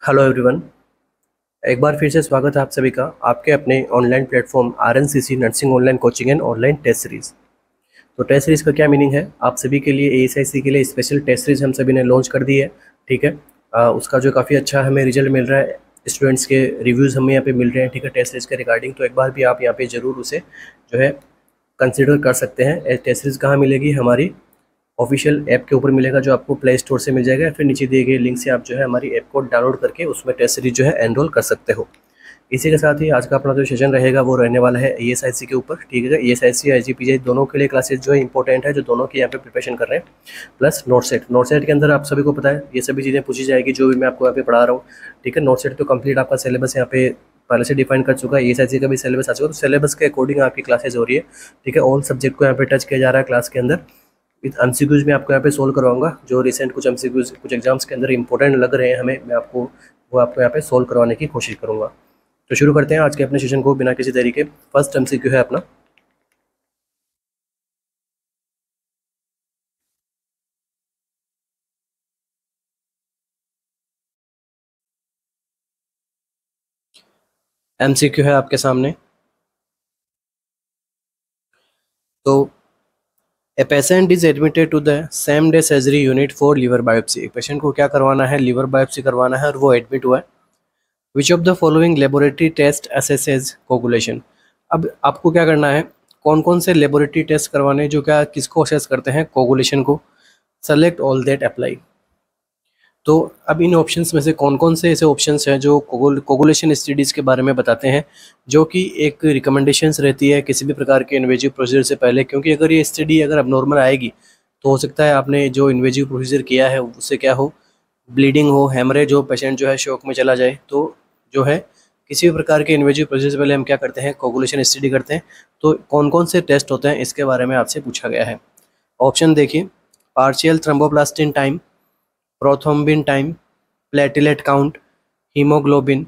Hello everyone. एक बार फिर से स्वागत है आप सभी का आपके अपने online platform RNCC nursing online coaching and online test series. तो टेस्ट सीरीज का क्या मीनिंग है? आप सभी के लिए एएसआईसी के लिए स्पेशल टेस्ट सीरीज हम सभी ने लॉन्च कर दी है। ठीक है। उसका जो काफ़ी अच्छा हमें रिजल्ट मिल रहा है, स्टूडेंट्स के रिव्यूज़ हमें यहाँ पे मिल रहे हैं। ठीक है, टेस्ट सीरीज के रिगार्डिंग तो एक बार भी आप यहाँ पे ज़रूर उसे जो है कंसिडर कर सकते हैं। टेस्ट सीरीज कहाँ मिलेगी? हमारी ऑफिशियल ऐप के ऊपर मिलेगा, जो आपको प्ले स्टोर से मिल जाएगा, या फिर नीचे दिए गए लिंक से आप जो है हमारी ऐप को डाउनलोड करके उसमें टेस्ट सीरीज जो है एनरोल कर सकते हो। इसी के साथ ही आज का अपना जो सेशन रहेगा वो रहने वाला है ईएसआईसी के ऊपर। ठीक है, ईएसआईसी आईजीपीजी दोनों के लिए क्लासेस जो है इंपॉर्टेंट है, जो दोनों की यहाँ पे प्रिपरेशन कर रहे हैं। प्लस नोट सेट के अंदर आप सभी को पता है ये सभी चीज़ें पूछी जाएगी जो भी मैं आपको यहाँ पे पढ़ा रहा हूँ। ठीक है, नोट सेट तो कंप्लीट आपका सिलेबस यहाँ पे पहले से डिफाइन कर चुका है। ईएसआईसी का भी सिलेबस आ चुका है, तो सिलेबस के अकॉर्डिंग आपकी क्लासेज हो रही है। ठीक है, ऑल सब्जेक्ट को यहाँ पे टच किया जा रहा है क्लास के अंदर। विद एमसीक्यूज में आपको यहाँ पे सोल्व करवाऊंगा, जो रिसेंट कुछ एमसीक्यूज कुछ एग्जाम्स के अंदर इंपॉर्टेंट लग रहे हैं हमें, मैं आपको वो आपको यहाँ पे सोल्व करवाने की कोशिश करूंगा। तो शुरू करते हैं आज के अपने सेशन को बिना किसी तरीके। फर्स्ट एमसीक्यू है अपना। एमसीक्यू है आपके सामने। तो a patient is admitted to the same day surgery unit for liver biopsy. एक पेशेंट को क्या करवाना है? लीवर बायोप्सी करवाना है और वो एडमिट हुआ है। Which of the following laboratory test assesses coagulation. अब आपको क्या करना है? कौन कौन से लेबोरेटरी टेस्ट करवाने हैं जो क्या किसको असेस करते हैं? कोगुलेशन को। Select all that apply. तो अब इन ऑप्शंस में से कौन कौन से ऐसे ऑप्शंस हैं जो कोगुलेशन स्टडीज़ के बारे में बताते हैं, जो कि एक रिकमेंडेशंस रहती है किसी भी प्रकार के इन्वेजिव प्रोसीजर से पहले। क्योंकि अगर ये स्टडी अगर अब नॉर्मल आएगी तो हो सकता है आपने जो इन्वेजिव प्रोसीजर किया है उससे क्या हो, ब्लीडिंग हो, हेमरेज हो, पेशेंट जो है शॉक में चला जाए। तो जो है किसी भी प्रकार के इन्वेजिव प्रोसीजर से पहले हम क्या करते हैं? कोगुलेशन स्टडी करते हैं। तो कौन कौन से टेस्ट होते हैं इसके बारे में आपसे पूछा गया है। ऑप्शन देखिए। Partial thromboplastin time, prothrombin time, platelet count, haemoglobin,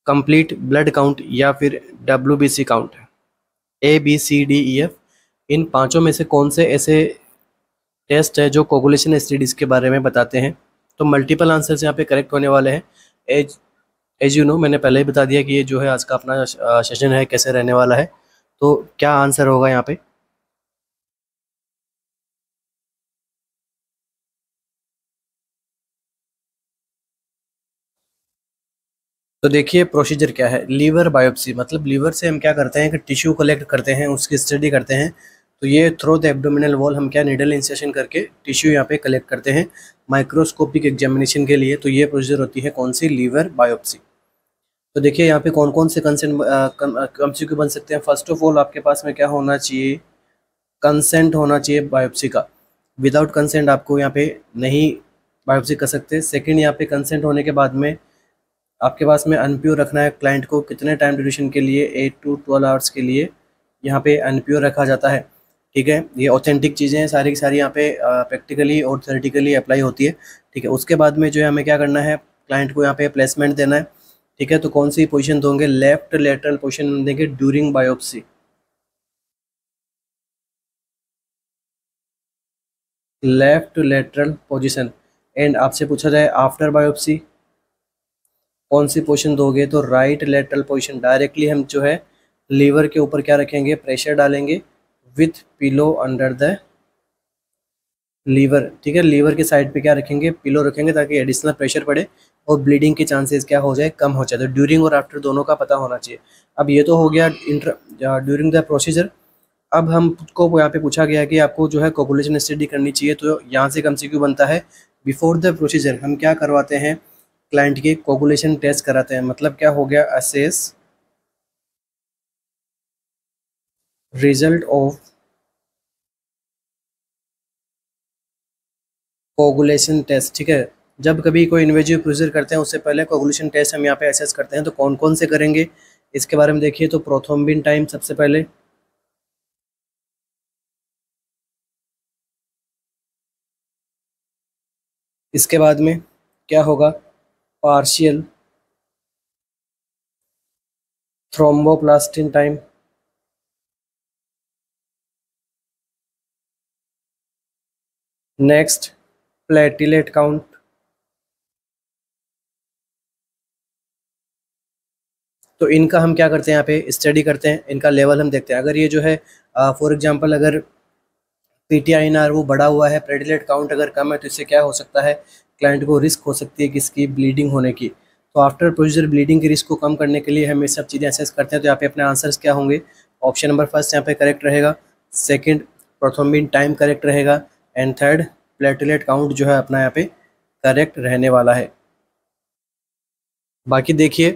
complete blood count, या फिर डब्ल्यूबीसी काउंट। ABCDEF, इन पांचों में से कौन से ऐसे टेस्ट है जो कोगुलेशन स्टडीज के बारे में बताते हैं? तो मल्टीपल आंसर्स यहाँ पे करेक्ट होने वाले हैं। एज एज यू नो, मैंने पहले ही बता दिया कि ये जो है आज का अपना सेशन है कैसे रहने वाला है। तो क्या आंसर होगा यहाँ पे? तो देखिए प्रोसीजर क्या है। लीवर बायोप्सी मतलब लीवर से हम क्या करते हैं कि टिश्यू कलेक्ट करते हैं, उसकी स्टडी करते हैं। तो ये थ्रू द एब्डोमिनल वॉल हम क्या निडल इंसेशन करके टिश्यू यहाँ पे कलेक्ट करते हैं माइक्रोस्कोपिक एग्जामिनेशन के लिए। तो ये प्रोसीजर होती है कौन सी? Liver biopsy. तो देखिए यहाँ पे कौन कौन से कंसेंट एमसीक्यू बन सकते हैं। फर्स्ट ऑफ ऑल आपके पास में क्या होना चाहिए? कंसेंट होना चाहिए बायोप्सी का। विदाउट कंसेंट आपको यहाँ पे नहीं बायोप्सी कर सकते। सेकंड, यहाँ पे कंसेंट होने के बाद में आपके पास में अनप्योर रखना है क्लाइंट को कितने टाइम ड्यूरेशन के लिए? 8 to 12 आवर्स के लिए यहाँ पे अनप्योर रखा जाता है। ठीक है, ये ऑथेंटिक चीज़ें हैं सारी की सारी, यहाँ पे प्रैक्टिकली और थ्योरेटिकली अप्लाई होती है। ठीक है, उसके बाद में जो है हमें क्या करना है? क्लाइंट को यहाँ पे प्लेसमेंट देना है। ठीक है, तो कौन सी पोजीशन दोगे? लेफ्ट लेटरल पोजीशन देंगे during biopsy. Left lateral position. And आपसे पूछा जाए आफ्टर बायोप्सी कौन सी पोजीशन दोगे, तो राइट लेटरल पोजीशन। डायरेक्टली हम जो है लीवर के ऊपर क्या रखेंगे? प्रेशर डालेंगे with pillow under the liver. ठीक है, लीवर के साइड पे क्या रखेंगे? पिलो रखेंगे ताकि एडिशनल प्रेशर पड़े और ब्लीडिंग के चांसेस क्या हो जाए? कम हो जाए। तो ड्यूरिंग और आफ्टर दोनों का पता होना चाहिए। अब ये तो हो गया इंटर ड्यूरिंग द प्रोसीजर। अब हमको यहाँ पे पूछा गया है कि आपको जो है कोगुलेशन स्टडी करनी चाहिए, तो यहाँ से कम से क्यों बनता है? बिफोर द प्रोसीजर हम क्या करवाते हैं? क्लाइंट के कोगुलेशन टेस्ट कराते हैं। मतलब क्या हो गया? Assess result of coagulation test. ठीक है, जब कभी कोई इन्वेजिव प्रोसीजर करते हैं उससे पहले कोगुलेशन टेस्ट हम यहाँ पे असेस करते हैं। तो कौन कौन से करेंगे इसके बारे में देखिए। तो प्रोथ्रोम्बिन टाइम सबसे पहले, इसके बाद में क्या होगा? Partial thromboplastin time, next platelet count, तो इनका हम क्या करते हैं, यहाँ पे स्टडी करते हैं, इनका लेवल हम देखते हैं। अगर ये जो है फॉर एग्जांपल अगर पीटीआईएनआर वो बढ़ा हुआ है, प्लेटलेट काउंट अगर कम है, तो इससे क्या हो सकता है, क्लाइंट को रिस्क हो सकती है किसकी, ब्लीडिंग होने की। तो आफ्टर प्रोसीजर ब्लीडिंग के रिस्क को कम करने के लिए हम ये सब चीज़ें असेस करते हैं। तो यहाँ पे अपने आंसर्स क्या होंगे, ऑप्शन नंबर फर्स्ट यहाँ पे करेक्ट रहेगा, सेकंड प्रोथ्रोम्बिन टाइम करेक्ट रहेगा, एंड थर्ड प्लेटलेट काउंट जो है अपना यहाँ पे करेक्ट रहने वाला है। बाकी देखिए,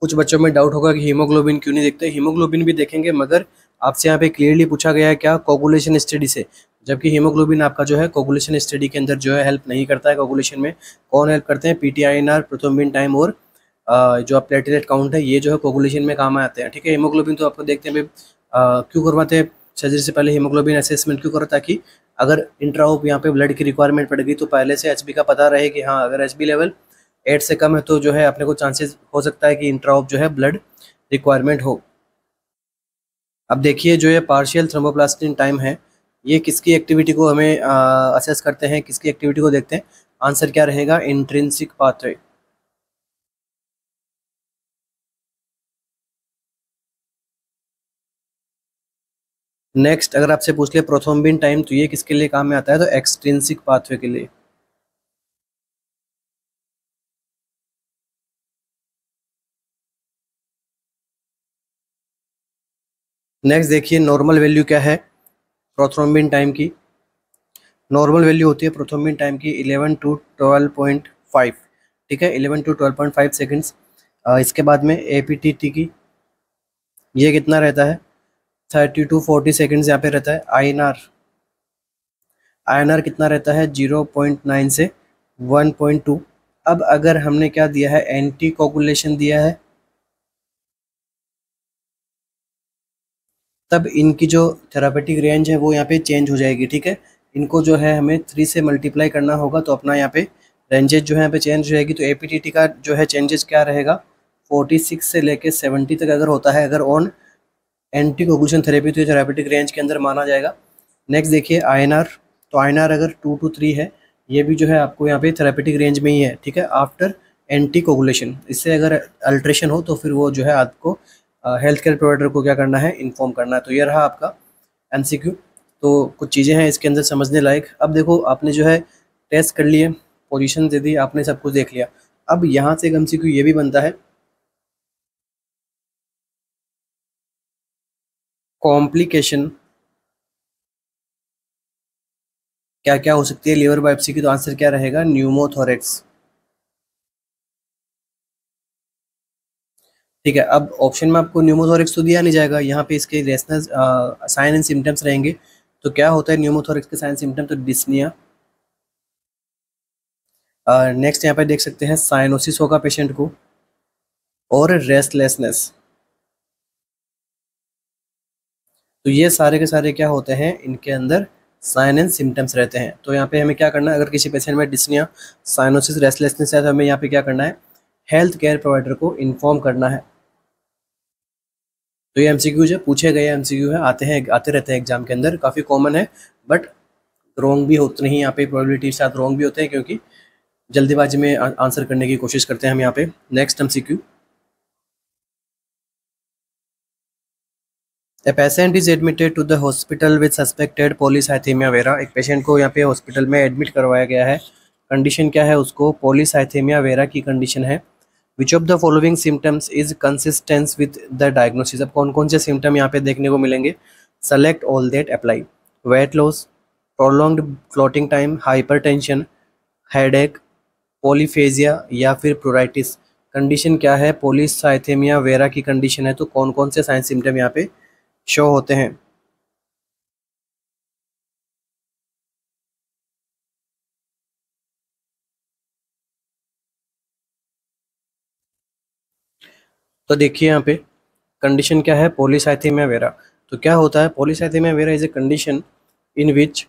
कुछ बच्चों में डाउट होगा कि हीमोग्लोबिन क्यों नहीं देखते, हीमोग्लोबिन भी देखेंगे, मगर आपसे यहाँ पे क्लियरली पूछा गया है क्या, कोगुलेशन स्टडी से। जबकि हीमोग्लोबिन आपका जो है कोगुलेशन स्टडी के अंदर जो है हेल्प नहीं करता है। कोगुलेशन में कौन हेल्प करते हैं, पीटीआईएनआर, प्रोथ्रोम्बिन टाइम और जो आप प्लेटलेट काउंट है, ये जो है कोगुलेशन में काम आते हैं। ठीक है, हीमोग्लोबिन तो आपको देखते हैं भाई, क्यों करवाते हैं सर्जरी से पहले हीमोग्लोबिन असेसमेंट क्यों करो, ताकि अगर इंट्राऑप यहाँ पे ब्लड की रिक्वायरमेंट पड़ गई तो पहले से एचबी का पता रहे कि हाँ अगर एचबी लेवल 8 से कम है तो जो है अपने को चांसेस हो सकता है कि इंट्राऑप जो है ब्लड रिक्वायरमेंट हो। अब देखिए, जो ये पार्शियल थ्रोम्बोप्लास्टिन टाइम है, ये किसकी एक्टिविटी को हमें असेस करते हैं, किसकी एक्टिविटी को देखते हैं। आंसर क्या रहेगा, इंट्रिंसिक पाथवे। नेक्स्ट अगर आपसे पूछ ले प्रोथ्रोम्बिन टाइम, तो ये किसके लिए काम में आता है, तो एक्सट्रिंसिक पाथवे के लिए। नेक्स्ट देखिए, नॉर्मल वैल्यू क्या है प्रोथ्रोम्बिन टाइम की। नॉर्मल वैल्यू होती है प्रोथ्रोम्बिन टाइम की 11 टू 12.5। ठीक है, 11 टू 12.5 सेकेंड्स। इसके बाद में एपीटीटी की ये कितना रहता है, 30 टू 40 सेकेंड्स यहाँ पे रहता है। आईएनआर, आईएनआर कितना रहता है, 0.9 से 1.2। अब अगर हमने क्या दिया है, एंटी कोगुलेशन दिया है, तब इनकी जो थेरापेटिक रेंज है वो यहाँ पे चेंज हो जाएगी। ठीक है, इनको जो है हमें 3 से मल्टीप्लाई करना होगा, तो अपना यहाँ पे रेंजेस जो है यहाँ पे चेंज हो जाएगी। तो एपीटीटी का जो है चेंजेस क्या रहेगा, 46 से लेके 70 तक अगर होता है, अगर ऑन एंटी कोगुलेशन थेरेपी, तो ये थेरापेटिक रेंज के अंदर माना जाएगा। नेक्स्ट देखिए आईएनआर, तो आईएनआर अगर 2 to 3 है, ये भी जो है आपको यहाँ पे थेरापेटिक रेंज में ही है। ठीक है, आफ्टर एंटी कोगुलेशन, इससे अगर अल्ट्रेशन हो तो फिर वो जो है आपको हेल्थ केयर प्रोवाइडर को क्या करना है, इन्फॉर्म करना है। तो ये रहा आपका एमसीक्यू। तो कुछ चीज़ें हैं इसके अंदर समझने लायक। अब देखो, आपने जो है टेस्ट कर लिए, पोजीशन दे दी, आपने सब कुछ देख लिया। अब यहाँ से एक एमसीक्यू ये भी बनता है, कॉम्प्लिकेशन क्या क्या हो सकती है लीवर बायोप्सी की, तो आंसर क्या रहेगा, न्यूमोथोरेक्स। ठीक है, अब ऑप्शन में आपको न्यूमोथोरेक्स तो दिया नहीं जाएगा, यहाँ पे इसके रेशनल साइन एंड सिम्टम्स रहेंगे। तो क्या होता है न्यूमोथोरेक्स के साइन सिम्टम, तो डिस्निया। नेक्स्ट यहाँ पे देख सकते हैं साइनोसिस होगा पेशेंट को, और रेस्टलेसनेस। तो ये सारे के सारे क्या होते हैं, इनके अंदर साइन एंड सिम्टम्स रहते हैं। तो यहाँ पे हमें क्या करना है, अगर किसी पेशेंट में डिस्निया, साइनोसिस, रेस्टलेसनेस है, तो हमें यहाँ पे क्या करना है, हेल्थ केयर प्रोवाइडर को इन्फॉर्म करना है। तो ये एमसीक्यू जो पूछे गए एमसीक्यू है, आते रहते हैं एग्जाम के अंदर, काफ़ी कॉमन है, बट रॉन्ग भी होते नहीं, यहाँ पे प्रोबेबिलिटी के साथ रॉन्ग भी होते हैं, क्योंकि जल्दीबाजी में आंसर करने की कोशिश करते हैं हम यहाँ पे। Next MCQ, a patient is admitted to the hospital with suspected polycythaemia vera. एक पेशेंट को यहाँ पे हॉस्पिटल में एडमिट करवाया गया है, कंडीशन क्या है, उसको पॉलीसाइथेमिया वेरा की कंडीशन है। Which of the following symptoms is consistence with the diagnosis. अब कौन कौन से सिम्टम यहाँ पे देखने को मिलेंगे, select all that apply. Weight loss, prolonged clotting time, hypertension, headache, polyphagia या फिर प्रोराइटिस। कंडीशन क्या है, पॉलीसाइथेमिया वेरा की कंडीशन है, तो कौन कौन से साइन सिम्टम यहाँ पे शो होते हैं। तो देखिए यहाँ पे कंडीशन क्या है, पॉलीसाइथेमिया वेरा। तो क्या होता है, polycythemia vera is a condition in which,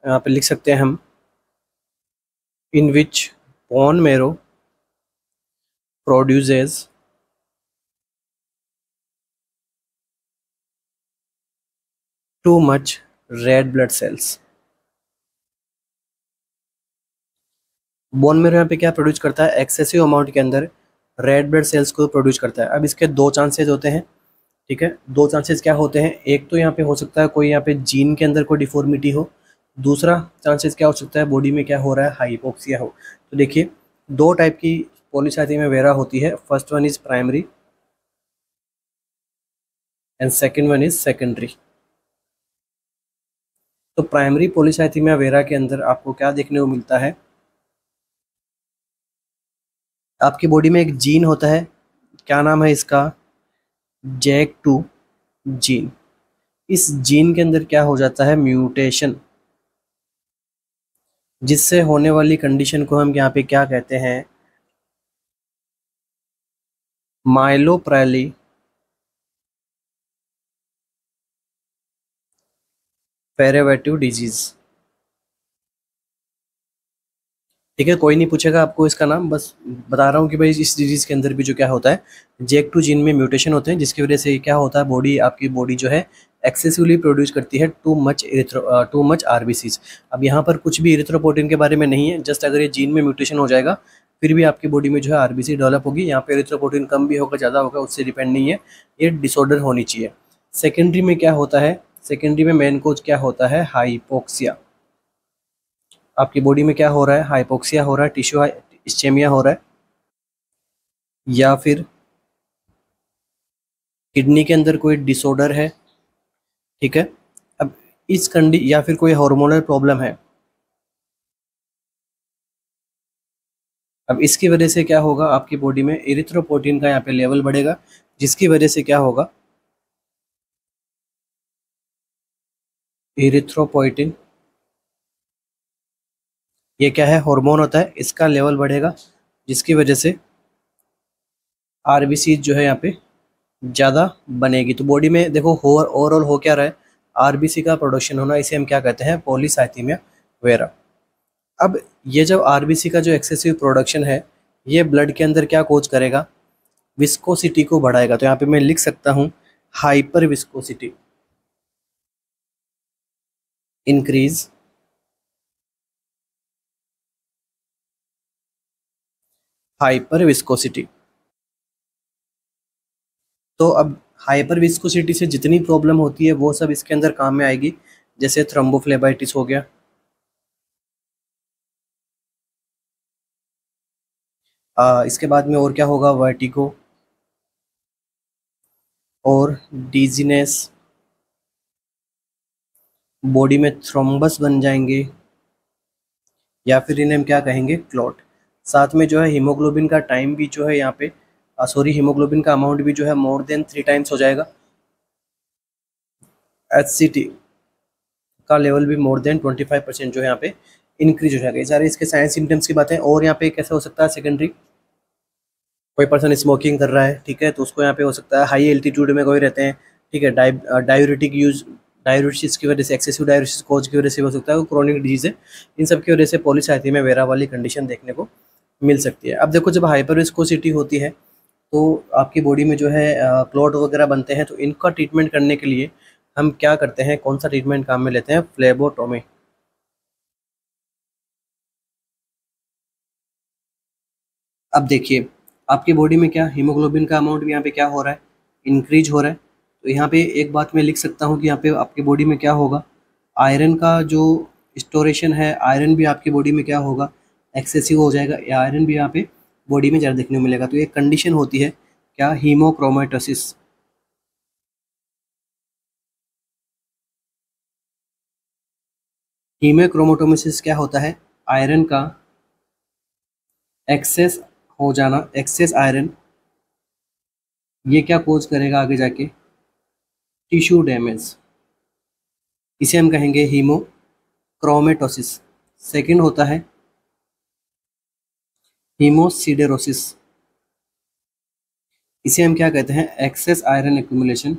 यहाँ पे लिख सकते हैं हम, in which bone marrow produces too much red blood cells. Bone marrow यहाँ पे क्या प्रोड्यूस करता है, एक्सेसिव अमाउंट के अंदर रेड ब्लड सेल्स को प्रोड्यूस करता है। अब इसके दो चांसेस होते हैं, ठीक है। दो चांसेस क्या होते हैं, एक तो यहाँ पे हो सकता है कोई यहाँ पे जीन के अंदर कोई डिफॉर्मिटी हो, दूसरा चांसेस क्या हो सकता है बॉडी में क्या हो रहा है, हाइपोक्सिया हो। तो देखिए दो टाइप की पॉलीसाइथेमिया वेरा होती है, first one is primary and second one is secondary. तो प्राइमरी पॉलीसाइथेमिया वेरा के अंदर आपको क्या देखने को मिलता है, आपकी बॉडी में एक जीन होता है, क्या नाम है इसका, JAK2 जीन। इस जीन के अंदर क्या हो जाता है, म्यूटेशन, जिससे होने वाली कंडीशन को हम यहाँ पे क्या कहते हैं, माइलोप्राइली पेरेवेटिव डिजीज। ठीक है, कोई नहीं पूछेगा आपको इसका नाम, बस बता रहा हूँ कि भाई इस डिजीज के अंदर भी जो क्या होता है, JAK2 जीन में म्यूटेशन होते हैं, जिसकी वजह से क्या होता है, आपकी बॉडी जो है एक्सेसिवली प्रोड्यूस करती है टू मच आरबीसीज। अब यहाँ पर कुछ भी इरिथ्रोपोइटिन के बारे में नहीं है, जस्ट अगर ये जीन में म्यूटेशन हो जाएगा फिर भी आपकी बॉडी में जो है आरबीसी डेवलप होगी। यहाँ पे इरिथ्रोपोइटिन कम भी होगा ज़्यादा होगा उससे डिपेंड नहीं है, ये डिसऑर्डर होनी चाहिए। सेकेंडरी में क्या होता है, सेकेंडरी में मेन कोज क्या होता है, हाइपोक्सिया। आपकी बॉडी में क्या हो रहा है, हाइपोक्सिया हो रहा है, टिश्यू इस्चेमिया हो रहा है, या फिर किडनी के अंदर कोई डिसऑर्डर है, ठीक है। अब इस या फिर कोई हार्मोनल प्रॉब्लम है। अब इसकी वजह से क्या होगा, आपकी बॉडी में इरिथ्रोपोइटिन का यहाँ पे लेवल बढ़ेगा, जिसकी वजह से क्या होगा, इरिथ्रोपोइटिन ये क्या है, हार्मोन होता है, इसका लेवल बढ़ेगा, जिसकी वजह से आरबीसी जो है यहाँ पे ज़्यादा बनेगी। तो बॉडी में देखो ओवरऑल हो क्या रहा है, आरबीसी का प्रोडक्शन होना, इसे हम क्या कहते हैं, पॉलीसाइथेमिया वेरा। अब ये जब आरबीसी का जो एक्सेसिव प्रोडक्शन है, ये ब्लड के अंदर क्या कोज करेगा, विस्कोसिटी को बढ़ाएगा। तो यहाँ पे मैं लिख सकता हूँ hyper viscosity, increase hyper viscosity. तो अब हाइपर विस्कोसिटी से जितनी प्रॉब्लम होती है वो सब इसके अंदर काम में आएगी, जैसे थ्रोम्बोफ्लेबाइटिस हो गया, इसके बाद में और क्या होगा, वर्टिगो और डीजीनेस, बॉडी में थ्रोम्बस बन जाएंगे, या फिर इन्हें हम क्या कहेंगे, क्लॉट। साथ में जो है हीमोग्लोबिन का टाइम भी जो है यहाँ पे हीमोग्लोबिन का अमाउंट भी जो है मोर देन 3 टाइम्स हो जाएगा, HCT का लेवल भी मोर देन 25% जो है यहाँ पे इंक्रीज हो जाएगा। ये सारे इसके साइंस सिम्टम्स की बातें। और यहाँ पे कैसे हो सकता है, सेकेंडरी कोई पर्सन स्मोकिंग कर रहा है, ठीक है, तो उसको यहाँ पे हो सकता है, हाई एल्टीट्यूड में कोई रहते हैं, ठीक है, डायूरेटिक यूज, डायूरेसिस की वजह से, एक्सेसिव डायूरेसिस कोज की वजह से हो सकता है, वो क्रोनिक डिजीज है, इन सब की वजह से पॉलीसाइथेमिया वेरा वाली कंडीशन देखने को मिल सकती है। अब देखो जब हाइपर विस्कोसिटी होती है तो आपकी बॉडी में जो है क्लॉट वगैरह बनते हैं, तो इनका ट्रीटमेंट करने के लिए हम क्या करते हैं, कौन सा ट्रीटमेंट काम में लेते हैं, फ्लेबोटोमी। अब देखिए आपकी बॉडी में क्या हीमोग्लोबिन का अमाउंट भी यहाँ पे क्या हो रहा है, इंक्रीज हो रहा है। तो यहाँ पे एक बात मैं लिख सकता हूँ कि यहाँ पे आपकी बॉडी में क्या होगा, आयरन का जो स्टोरेशन है, आयरन भी आपकी बॉडी में क्या होगा, एक्सेसिव हो जाएगा, या आयरन भी यहाँ पे बॉडी में ज़्यादा देखने को मिलेगा। तो ये कंडीशन होती है क्या, हीमोक्रोमेटोसिस। हीमोक्रोमेटोसिस क्या होता है, आयरन का एक्सेस हो जाना, एक्सेस आयरन, ये क्या कोज करेगा आगे जाके, टिश्यू डैमेज, इसे हम कहेंगे हीमोक्रोमेटोसिस। सेकंड होता है हीमोसिडेरोसिस, इसे हम क्या कहते हैं, excess iron accumulation.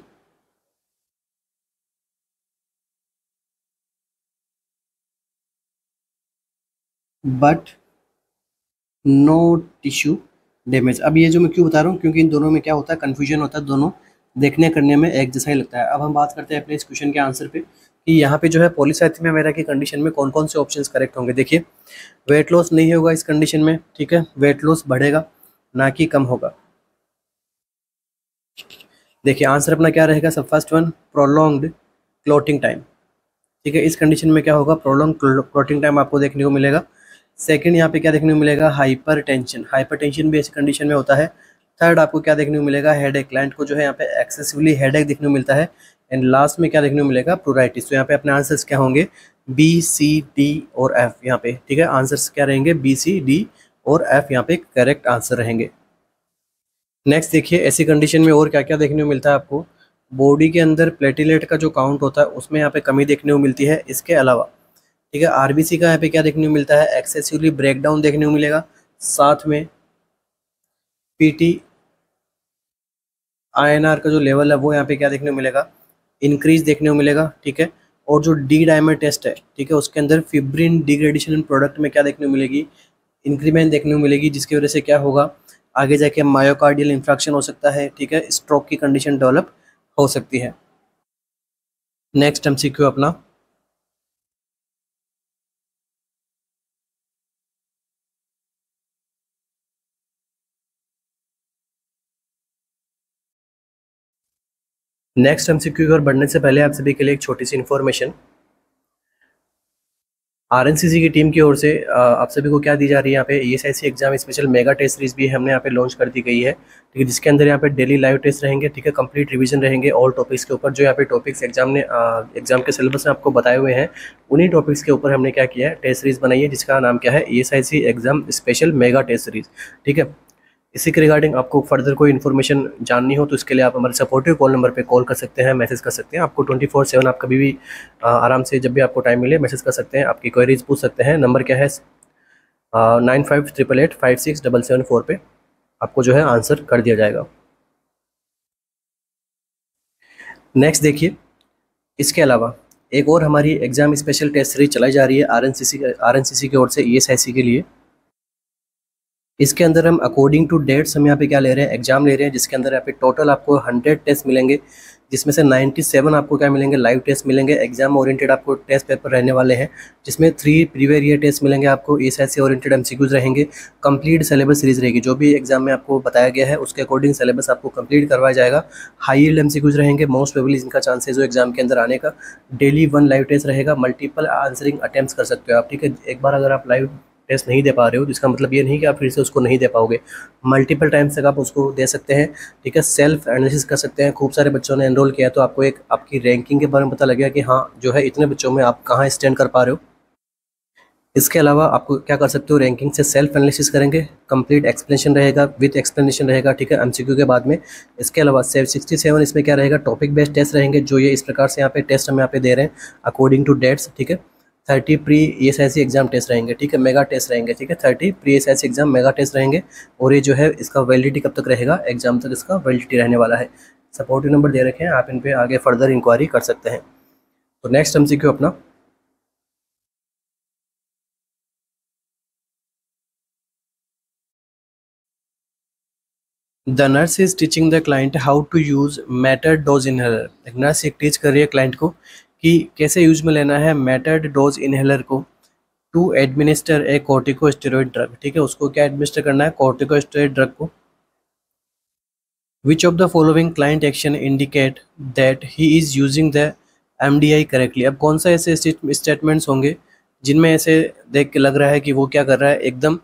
But no tissue damage. अब ये जो मैं क्यों बता रहा हूँ, क्योंकि इन दोनों में क्या होता है, कन्फ्यूजन होता है, दोनों देखने करने में एक जैसा ही लगता है। अब हम बात करते हैं अपने इस क्वेश्चन के आंसर पे कि यहाँ पे जो है पॉलीसाइथेमिया वेरा की कंडीशन में कौन कौन से ऑप्शंस करेक्ट होंगे। देखिए वेट लॉस नहीं होगा इस कंडीशन में, ठीक है, वेट लॉस बढ़ेगा, ना कि कम होगा। देखिए आंसर अपना क्या रहेगा, सब first one prolonged clotting time. ठीक है, इस कंडीशन में क्या होगा, प्रोलॉन्ग क्लोटिंग टाइम आपको देखने को मिलेगा। सेकंड यहाँ पे क्या देखने को मिलेगा, हाइपर टेंशन। हाइपर टेंशन भी ऐसी कंडीशन में होता है। थर्ड आपको क्या देखने को मिलेगा, हेडेक। क्लाइंट को जो है यहाँ पे एक्सेसिवली हेडेक देखने को मिलता है। एंड लास्ट में क्या देखने को मिलेगा, प्रूराइटिस। तो यहाँ पे अपने आंसर्स क्या होंगे, बी सी डी और एफ यहाँ पे। ठीक है, आंसर्स क्या रहेंगे, बी सी डी और एफ यहाँ पे करेक्ट आंसर रहेंगे। नेक्स्ट देखिए, ऐसी कंडीशन में और क्या क्या देखने को मिलता है आपको, बॉडी के अंदर प्लेटिलेट का जो काउंट होता है उसमें यहाँ पे कमी देखने को मिलती है। इसके अलावा ठीक है, आरबीसी का यहाँ पे क्या देखने को मिलता है, एक्सेसिवली ब्रेकडाउन देखने को मिलेगा। साथ में पीटी आईएनआर का जो लेवल है वो यहाँ पे क्या देखने को मिलेगा, इंक्रीज देखने को मिलेगा। ठीक है, और जो डी डायमर टेस्ट है, ठीक है, उसके अंदर फिब्रिन डिग्रेडेशन इन प्रोडक्ट में क्या देखने को मिलेगी, इंक्रीमेंट देखने को मिलेगी, जिसकी वजह से क्या होगा, आगे जाके मायोकार्डियल इंफ्रैक्शन हो सकता है। ठीक है, स्ट्रोक की कंडीशन डेवलप हो सकती है। नेक्स्ट एमसीक्यू अपना, नेक्स्ट एमसीक्यू की ओर बढ़ने से पहले आप सभी के लिए एक छोटी सी इन्फॉर्मेशन। आरएनसीसी की टीम की ओर से आप सभी को क्या दी जा रही है, यहाँ पे ESIC exam special mega test series भी हमने यहाँ पे लॉन्च कर दी गई है। ठीक है, जिसके अंदर यहाँ पे डेली लाइव टेस्ट रहेंगे। ठीक है, कंप्लीट रिवीजन रहेंगे ऑल टॉपिक्स के ऊपर। जो यहाँ पे टॉपिक्स एग्जाम ने एग्जाम के सिलेबस में आपको बताए हुए हैं, उन्हीं टॉपिक्स के ऊपर हमने क्या किया है, टेस्ट सीरीज बनाई है, जिसका नाम क्या है, ESIC exam special mega test series. ठीक है, इसी के रिगार्डिंग आपको फर्दर कोई इन्फॉर्मेशन जाननी हो तो इसके लिए आप हमारे सपोर्टिव कॉल नंबर पे कॉल कर सकते हैं, मैसेज कर सकते हैं। आपको 24/7 आप कभी भी आराम से जब भी आपको टाइम मिले मैसेज कर सकते हैं, आपकी क्वेरीज पूछ सकते हैं। नंबर क्या है, 9588856774 पे आपको जो है आंसर कर दिया जाएगा। नेक्स्ट देखिए, इसके अलावा एक और हमारी एग्जाम स्पेशल टेस्ट सीरीज चलाई जा रही है आरएनसीसी की ओर से ईएसआईसी के लिए। इसके अंदर हम अकॉर्डिंग टू डेट्स हम यहाँ पे क्या ले रहे हैं, एग्जाम ले रहे हैं, जिसके अंदर यहाँ पे टोटल आपको 100 टेस्ट मिलेंगे, जिसमें से 97 आपको क्या मिलेंगे, लाइव टेस्ट मिलेंगे। एग्जाम ओरिएंटेड आपको टेस्ट पेपर रहने वाले हैं, जिसमें 3 प्रीवियस ईयर टेस्ट मिलेंगे आपको, ईएसआईसी ओरिएंटेड एमसीक्यूज रहेंगे। कंप्लीट सिलेबस सीरीज रहेगी, जो भी एग्जाम में आपको बताया गया है उसके अकॉर्डिंग सिलेबस आपको कंप्लीट करवाया जाएगा। हाई यील्ड एमसीक्यूज रहेंगे, मोस्ट प्रोबेबली इनका चांसेस हो एग्जाम के अंदर आने का। डेली 1 लाइव टेस्ट रहेगा, मल्टीपल आंसरिंग अटेम्प्ट्स कर सकते हो आप। ठीक है, एक बार अगर आप लाइव टेस्ट नहीं दे पा रहे हो तो इसका मतलब ये नहीं कि आप फिर से उसको नहीं दे पाओगे, मल्टीपल टाइम्स तक आप उसको दे सकते हैं। ठीक है, सेल्फ एनालिसिस कर सकते हैं। खूब सारे बच्चों ने एनरोल किया तो आपको एक आपकी रैंकिंग के बारे में पता लगेगा कि हाँ जो है इतने बच्चों में आप कहाँ स्टैंड कर पा रहे हो। इसके अलावा आपको क्या कर सकते हो, रैंकिंग से सेल्फ एनालिसिस करेंगे, कंप्लीट एक्सप्लेनेशन रहेगा, विद एक्सप्लेनेशन रहेगा। ठीक है, एमसीक्यू के बाद में। इसके अलावा 67 इसमें क्या रहेगा, टॉपिक बेस्ड टेस्ट रहेंगे, जो ये इस प्रकार से यहाँ पे टेस्ट हम यहाँ पे दे रहे हैं अकॉर्डिंग टू डेट्स। ठीक है, 30 प्री ईएसआईसी एग्जाम टेस्ट रहेंगे। ठीक है, मेगा टेस्ट रहेंगे। ठीक है, 30 pre ESIC exam mega test रहेंगे। और ये जो है इसका वैलिडिटी कब तक रहेगा, एग्जाम तक इसका वैलिडिटी रहने वाला है। सपोर्टिव नंबर दे रखे हैं, आप इन पे आगे फर्दर इंक्वायरी कर सकते हैं। तो नेक्स्ट एमसीक्यू अपना, the nurse is teaching the client how to use metered dose inhaler. एक नर्स एक टीच कर रही है क्लाइंट को कि कैसे यूज में लेना है मेटर्ड डोज इनहेलर को, to administer a corticosteroid drug. ठीक है, उसको क्या एडमिनिस्टर करना है, कॉर्टिकोस्टेरॉइड ड्रग को। विच of the following client action indicate that he is using the MDI correctly. अब कौन सा ऐसे स्टेटमेंट्स होंगे जिनमें ऐसे देख के लग रहा है कि वो क्या कर रहा है, एकदम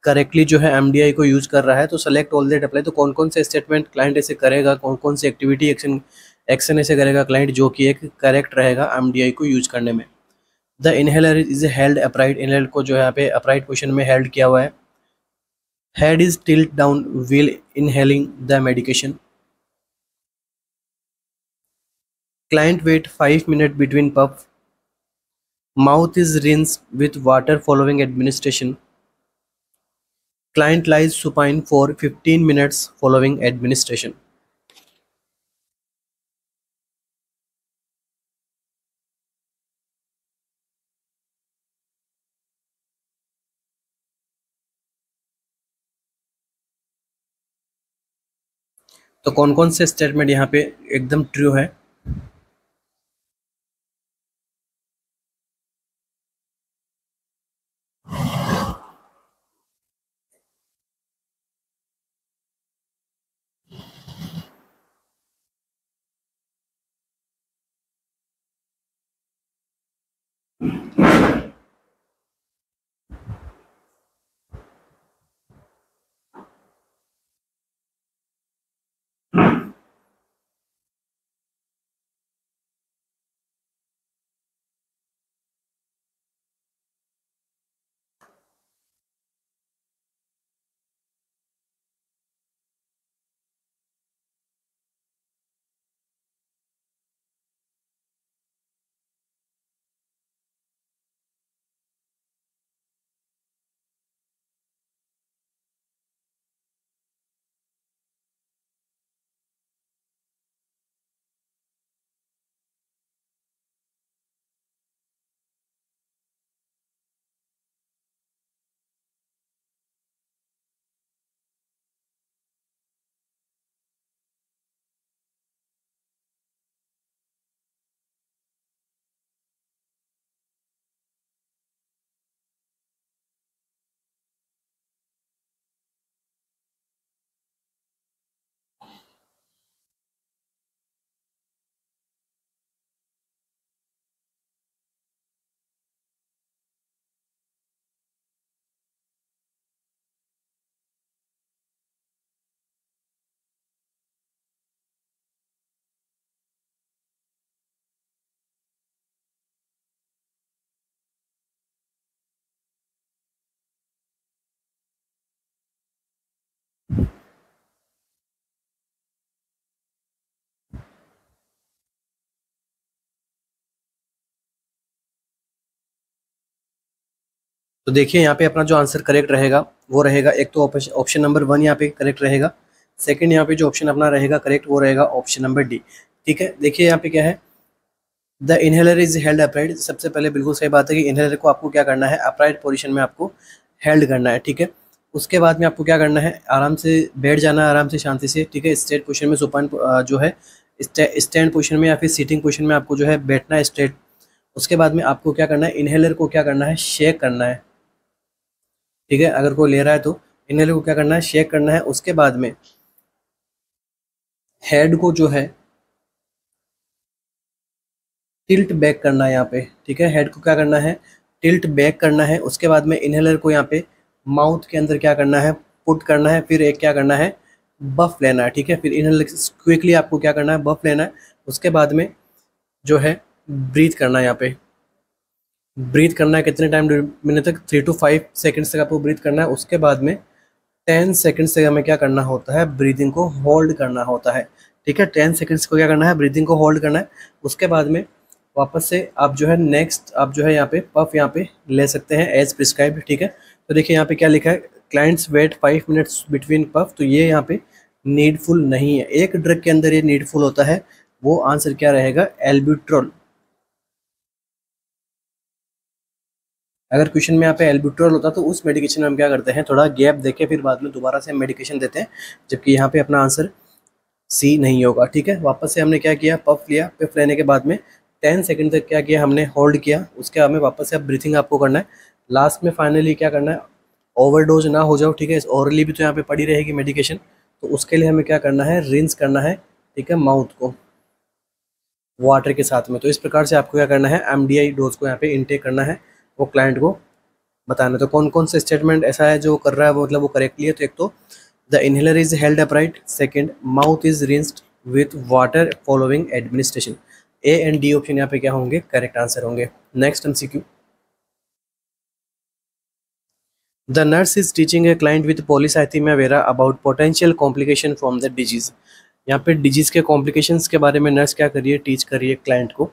करेक्टली जो है एमडीआई को यूज कर रहा है। तो सेलेक्ट ऑल दैट अप्लाई। तो कौन कौन से स्टेटमेंट क्लाइंट ऐसे करेगा, कौन कौन से एक्टिविटी एक्शन एक्शन ऐसे करेगा क्लाइंट जो कि एक करेक्ट रहेगा एमडीआई को यूज करने में। The inhaler is held upright. Inhaler को जो है यहाँ पे अपराइट पोजिशन में हेल्ड किया हुआ है। Head is tilt down wheel inhaling the medication. Client wait 5 minutes between puff. Mouth is rinsed with water following administration. Client lies supine for 15 minutes following administration. तो कौन कौन से स्टेटमेंट यहाँ पे एकदम ट्रू है। तो देखिए यहाँ पे अपना जो आंसर करेक्ट रहेगा वो रहेगा, एक तो ऑप्शन नंबर 1 यहाँ पे करेक्ट रहेगा। सेकंड यहाँ पे जो ऑप्शन अपना रहेगा करेक्ट वो रहेगा ऑप्शन नंबर डी। ठीक है, देखिए यहाँ पे क्या है, the inhaler is held upright. सबसे पहले बिल्कुल सही बात है कि इनहेलर को आपको क्या करना है, अपराइट पोजीशन में आपको हेल्ड करना है। ठीक है, उसके बाद में आपको क्या करना है, आराम से बैठ जाना है, आराम से शांति से। ठीक है, स्ट्रेट पोजीशन में सुपाइन जो है स्टैंड पोजीशन में या फिर सीटिंग पोजीशन में आपको जो है बैठना है स्ट्रेट। उसके बाद में आपको क्या करना है, इनहेलर को क्या करना है, शेक करना है। ठीक है, अगर कोई ले रहा है तो इनहेलर को क्या करना है, शेक करना है। उसके बाद में हेड को जो है टिल्ट बैक करना है यहाँ पे। ठीक है, हेड को क्या करना है, टिल्ट बैक करना है। उसके बाद में इनहेलर को यहाँ पे माउथ के अंदर क्या करना है, पुट करना है। फिर एक क्या करना है, बफ लेना है। ठीक है, फिर इनहेलर क्विकली आपको क्या करना है, बफ लेना है। उसके बाद में जो है ब्रीथ करना है, यहाँ पे ब्रीथ करना है। कितने टाइम मिनट तक, 3 to 5 सेकेंड्स तक आपको ब्रीथ करना है। उसके बाद में 10 सेकेंड्स तक हमें क्या करना होता है, ब्रीदिंग को होल्ड करना होता है। ठीक है, 10 सेकेंड्स को क्या करना है, ब्रीदिंग को होल्ड करना है। उसके बाद में वापस से आप जो है नेक्स्ट आप जो है यहाँ पे पफ यहाँ पे ले सकते हैं एज प्रिस्क्राइब्ड। ठीक है, तो देखिए यहाँ पे क्या लिखा है, clients wait 5 minutes between puff. तो ये यहाँ पे नीडफुल नहीं है, एक ड्रग के अंदर ये नीडफुल होता है। वो आंसर क्या रहेगा, एल्ब्यूट्रॉल। अगर क्वेश्चन में यहाँ पे एल्ब्यूट्रॉल होता तो उस मेडिकेशन में हम क्या करते हैं, थोड़ा गैप देके फिर बाद में दोबारा से हम मेडिकेशन देते हैं, जबकि यहाँ पे अपना आंसर सी नहीं होगा। ठीक है, वापस से हमने क्या किया, पफ लिया। पफ लेने के बाद में 10 सेकंड तक क्या किया, हमने होल्ड किया। उसके बाद में वापस से अब ब्रीथिंग आपको करना है। लास्ट में फाइनली क्या करना है, ओवरडोज ना हो जाओ। ठीक है, ओरली भी तो यहाँ पे पड़ी रहेगी मेडिकेशन, तो उसके लिए हमें क्या करना है, रिंस करना है। ठीक है, माउथ को वाटर के साथ में। तो इस प्रकार से आपको क्या करना है, एमडीआई डोज को यहाँ पे इनटेक करना है, वो क्लाइंट को बताना। तो कौन कौन से स्टेटमेंट ऐसा है जो कर रहा है वो, मतलब वो करेक्टली है। तो एक तो the inhaler is held upright, second mouth is rinsed with water following administration. A and D option यहाँ पे क्या होंगे, करेक्ट आंसर होंगे। Next MCQ, the nurse is teaching a client with polycythaemia vera about potential complication from the disease. यहाँ पे disease के complications के बारे में नर्स क्या करिए, टीच करिए क्लाइंट को।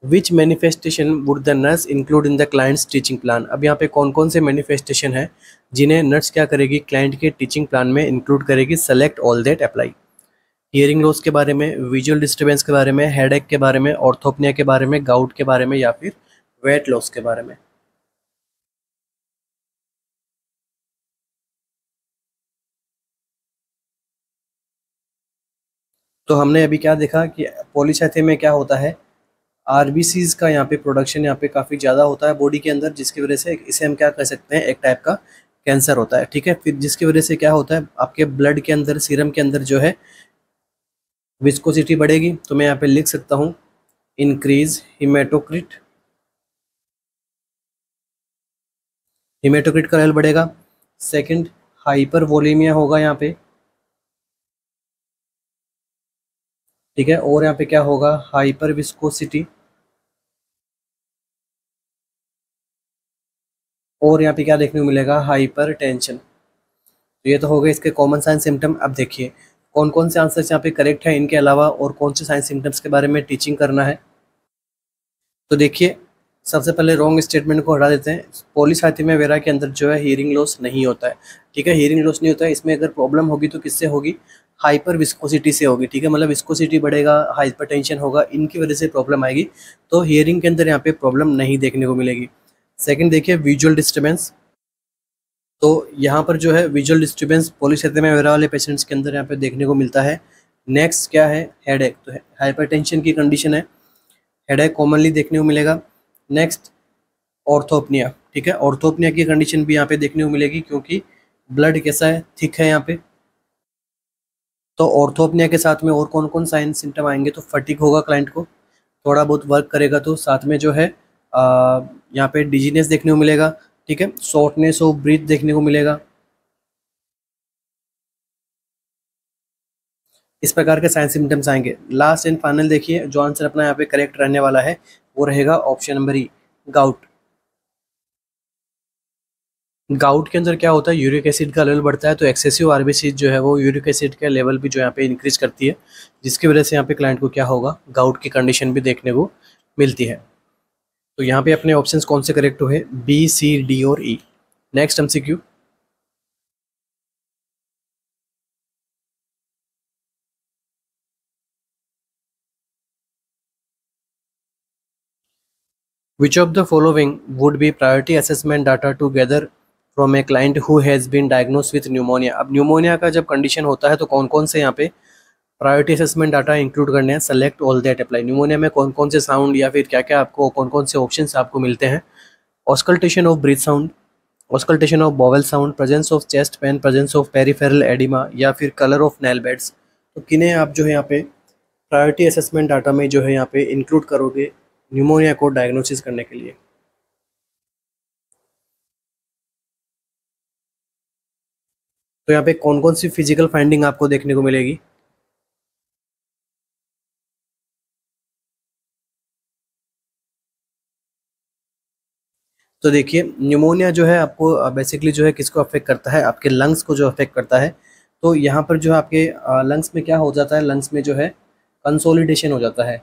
Which manifestation would the nurse include in the client's teaching plan. अब यहाँ पे कौन कौन से मैनिफेस्टेशन है जिन्हें नर्स क्या करेगी, क्लाइंट के टीचिंग प्लान में इंक्लूड करेगी। Select all that apply. Hearing loss के बारे में, विजुअल डिस्टर्बेंस के बारे में, हेडेक के बारे में, ऑर्थोपनिया के बारे में, गाउट के बारे में, या फिर वेट लॉस के बारे में। तो हमने अभी क्या देखा कि पॉलीसाइथे में क्या होता है, आरबीसीज का यहाँ पे प्रोडक्शन यहाँ पे काफ़ी ज़्यादा होता है बॉडी के अंदर, जिसकी वजह से इसे हम क्या कह सकते हैं, एक टाइप का कैंसर होता है। ठीक है, फिर जिसकी वजह से क्या होता है, आपके ब्लड के अंदर, सीरम के अंदर जो है विस्कोसिटी बढ़ेगी। तो मैं यहाँ पे लिख सकता हूँ इंक्रीज हीमेटोक्रिट हिमेटोक्रिट का लेवल बढ़ेगा। सेकंड, हाइपर वोलेमिया होगा यहाँ पे, ठीक है। और यहाँ पे क्या होगा, हाइपर विस्कोसिटी, और यहाँ पे क्या देखने को मिलेगा, हाइपर टेंशन। तो ये तो हो गए इसके कॉमन साइन सिम्टम। अब देखिए कौन कौन से आंसर्स यहाँ पे करेक्ट है इनके अलावा, और कौन से साइन सिम्टम्स के बारे में टीचिंग करना है। तो देखिए सबसे पहले रॉन्ग स्टेटमेंट को हटा देते हैं। पॉलीसाइथेमिया वेरा के अंदर जो है हियरिंग लॉस नहीं होता है, ठीक है। हियरिंग लॉस नहीं होता है। इसमें अगर प्रॉब्लम होगी तो किससे होगी, हाइपर विस्कोसिटी से होगी, ठीक है। मतलब विस्कोसिटी बढ़ेगा, हाइपरटेंशन होगा, इनकी वजह से प्रॉब्लम आएगी। तो हियरिंग के अंदर यहाँ पे प्रॉब्लम नहीं देखने को मिलेगी। सेकंड देखिए विजुअल डिस्टर्बेंस। तो यहाँ पर जो है विजुअल डिस्टर्बेंस पॉलीसाइथेमिया वेरा वाले पेशेंट्स के अंदर यहाँ पे देखने को मिलता है। नेक्स्ट क्या है, हेडेक। तो हाइपरटेंशन की कंडीशन है, हेडेक कॉमनली देखने को मिलेगा। नेक्स्ट ऑर्थोपनिया, ठीक है। ऑर्थोपनिया की कंडीशन भी यहाँ पे देखने को मिलेगी, क्योंकि ब्लड कैसा है, थिक है यहाँ पे। तो ऑर्थोपनिया के साथ में और कौन कौन साइन सिम्टम आएंगे, तो फटीग होगा क्लाइंट को, थोड़ा बहुत वर्क करेगा तो। साथ में जो है यहाँ पे डिजीनेस देखने को मिलेगा, ठीक है। शॉर्टनेस ऑफ ब्रीथ देखने को मिलेगा। इस प्रकार के साइन सिम्टम्स आएंगे। लास्ट एंड फाइनल देखिए जो आंसर अपना यहाँ पे करेक्ट रहने वाला है वो रहेगा ऑप्शन नंबर ई, गाउट। गाउट के अंदर क्या होता है, यूरिक एसिड का लेवल बढ़ता है, तो एक्सेसिव आरबीसी जो है वो यूरिक एसिड का लेवल भी जो यहाँ पे इंक्रीज करती है, जिसकी वजह से यहाँ पे क्लाइंट को क्या होगा, गाउट की कंडीशन भी देखने को मिलती है। तो यहाँ पे अपने ऑप्शंस कौन से करेक्ट हुए, बी, सी, डी और E. Next MCQ. Which of the following would be priority assessment data to gather from a client who has been diagnosed with pneumonia? अब न्यूमोनिया का जब कंडीशन होता है तो कौन कौन से यहाँ पे प्रायोरिटी असेसमेंट डाटा इंक्लूड करने हैं, select all that apply. Pneumonia में कौन कौन से साउंड या फिर क्या क्या आपको कौन कौन से ऑप्शंस आपको मिलते हैं, auscultation of breath sound, auscultation of bowel sound, presence of chest pen, presence of peripheral oedema, या फिर कलर ऑफ नेल बेड्स। तो किन्हें आप जो है यहाँ पे प्रायोरिटी असेसमेंट डाटा में जो है यहाँ पे इंक्लूड करोगे न्यूमोनिया को डायग्नोसिस करने के लिए। तो यहाँ पे कौन कौन सी फिजिकल फाइंडिंग आपको देखने को मिलेगी। तो देखिए न्यूमोनिया जो है आपको बेसिकली जो है किसको अफेक्ट करता है, आपके लंग्स को जो अफेक्ट करता है। तो यहाँ पर जो है आपके लंग्स में क्या हो जाता है, लंग्स में जो है कंसोलिडेशन हो जाता है,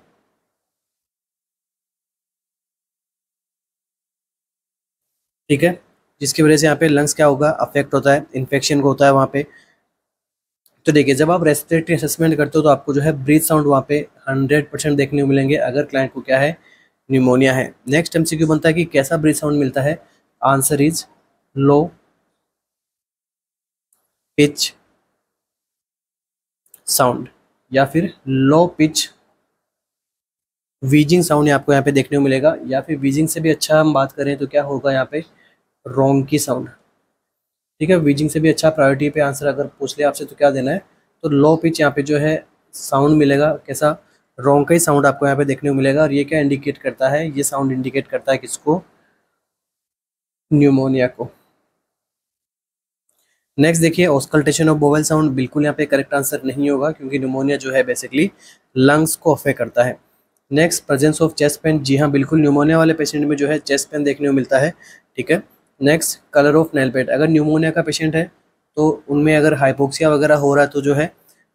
ठीक है। जिसकी वजह से यहाँ पे लंग्स क्या होगा, अफेक्ट होता है, इन्फेक्शन होता है वहाँ पे। तो देखिए जब आप रेस्पिरेटरी असेसमेंट करते हो तो आपको जो है ब्रीथ साउंड वहाँ पे 100% देखने को मिलेंगे अगर क्लाइंट को क्या है, न्यूमोनिया है। नेक्स्ट एमसीक्यू बनता है कि कैसा ब्रीथ साउंड मिलता है, answer is low pitch sound, या फिर लो पिच वीजिंग साउंड आपको यहाँ पे देखने को मिलेगा। या फिर वीजिंग से भी अच्छा हम बात करें तो क्या होगा यहाँ पे, रोंकी साउंड, ठीक है। वीजिंग से भी अच्छा प्रायोरिटी पे आंसर अगर पूछ ले आपसे तो क्या देना है, तो लो पिच यहाँ पे जो है साउंड मिलेगा, कैसा, रोंका ही साउंड आपको यहाँ पे देखने को मिलेगा। और ये क्या इंडिकेट करता है, ये साउंड इंडिकेट करता है किसको, न्यूमोनिया को। नेक्स्ट देखिए ऑस्कल्टेशन ऑफ बोवेल साउंड, बिल्कुल यहाँ पे करेक्ट आंसर नहीं होगा, क्योंकि न्यूमोनिया जो है बेसिकली लंग्स को अफेक्ट करता है। Next presence of chest pain, जी हाँ बिल्कुल न्यूमोनिया वाले पेशेंट में जो है चेस्ट पेन देखने को मिलता है, ठीक है। Next colour of nail bed, अगर न्यूमोनिया का पेशेंट है तो उनमें अगर हाइपोक्सिया वगैरह हो रहा है तो जो है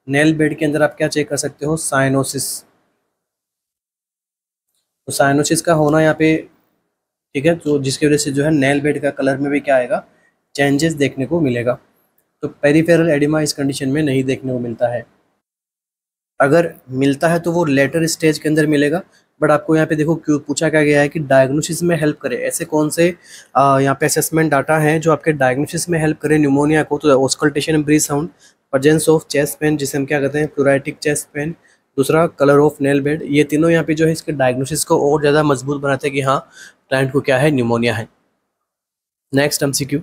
नेल बेड के अंदर आप क्या चेक कर सकते हो, साइनोसिस। तो साइनोसिस का होना यहाँ पे, ठीक है, तो जिसकी वजह से जो है नेल बेड का कलर में भी क्या आएगा, चेंजेस देखने को मिलेगा। तो पेरिफेरल एडिमा इस कंडीशन में नहीं देखने को मिलता है। अगर मिलता है तो वो लेटर स्टेज के अंदर मिलेगा। बट आपको यहाँ पे देखो क्यों पूछा क्या गया है कि डायग्नोसिस में हेल्प करे, ऐसे कौन से यहाँ पे असेसमेंट डाटा हैं जो आपके डायग्नोसिस में हेल्प करे न्यूमोनिया को। तो auscultation breath sound, presence of chest pen जिसे हम क्या कहते हैं प्लूराइटिक चेस्ट पेन, दूसरा कलर ऑफ नेल बेड, ये तीनों यहाँ पे जो है इसके डायग्नोसिस को और ज़्यादा मजबूत बनाते हैं कि हाँ क्लाइंट को क्या है, न्यूमोनिया है। Next MCQ.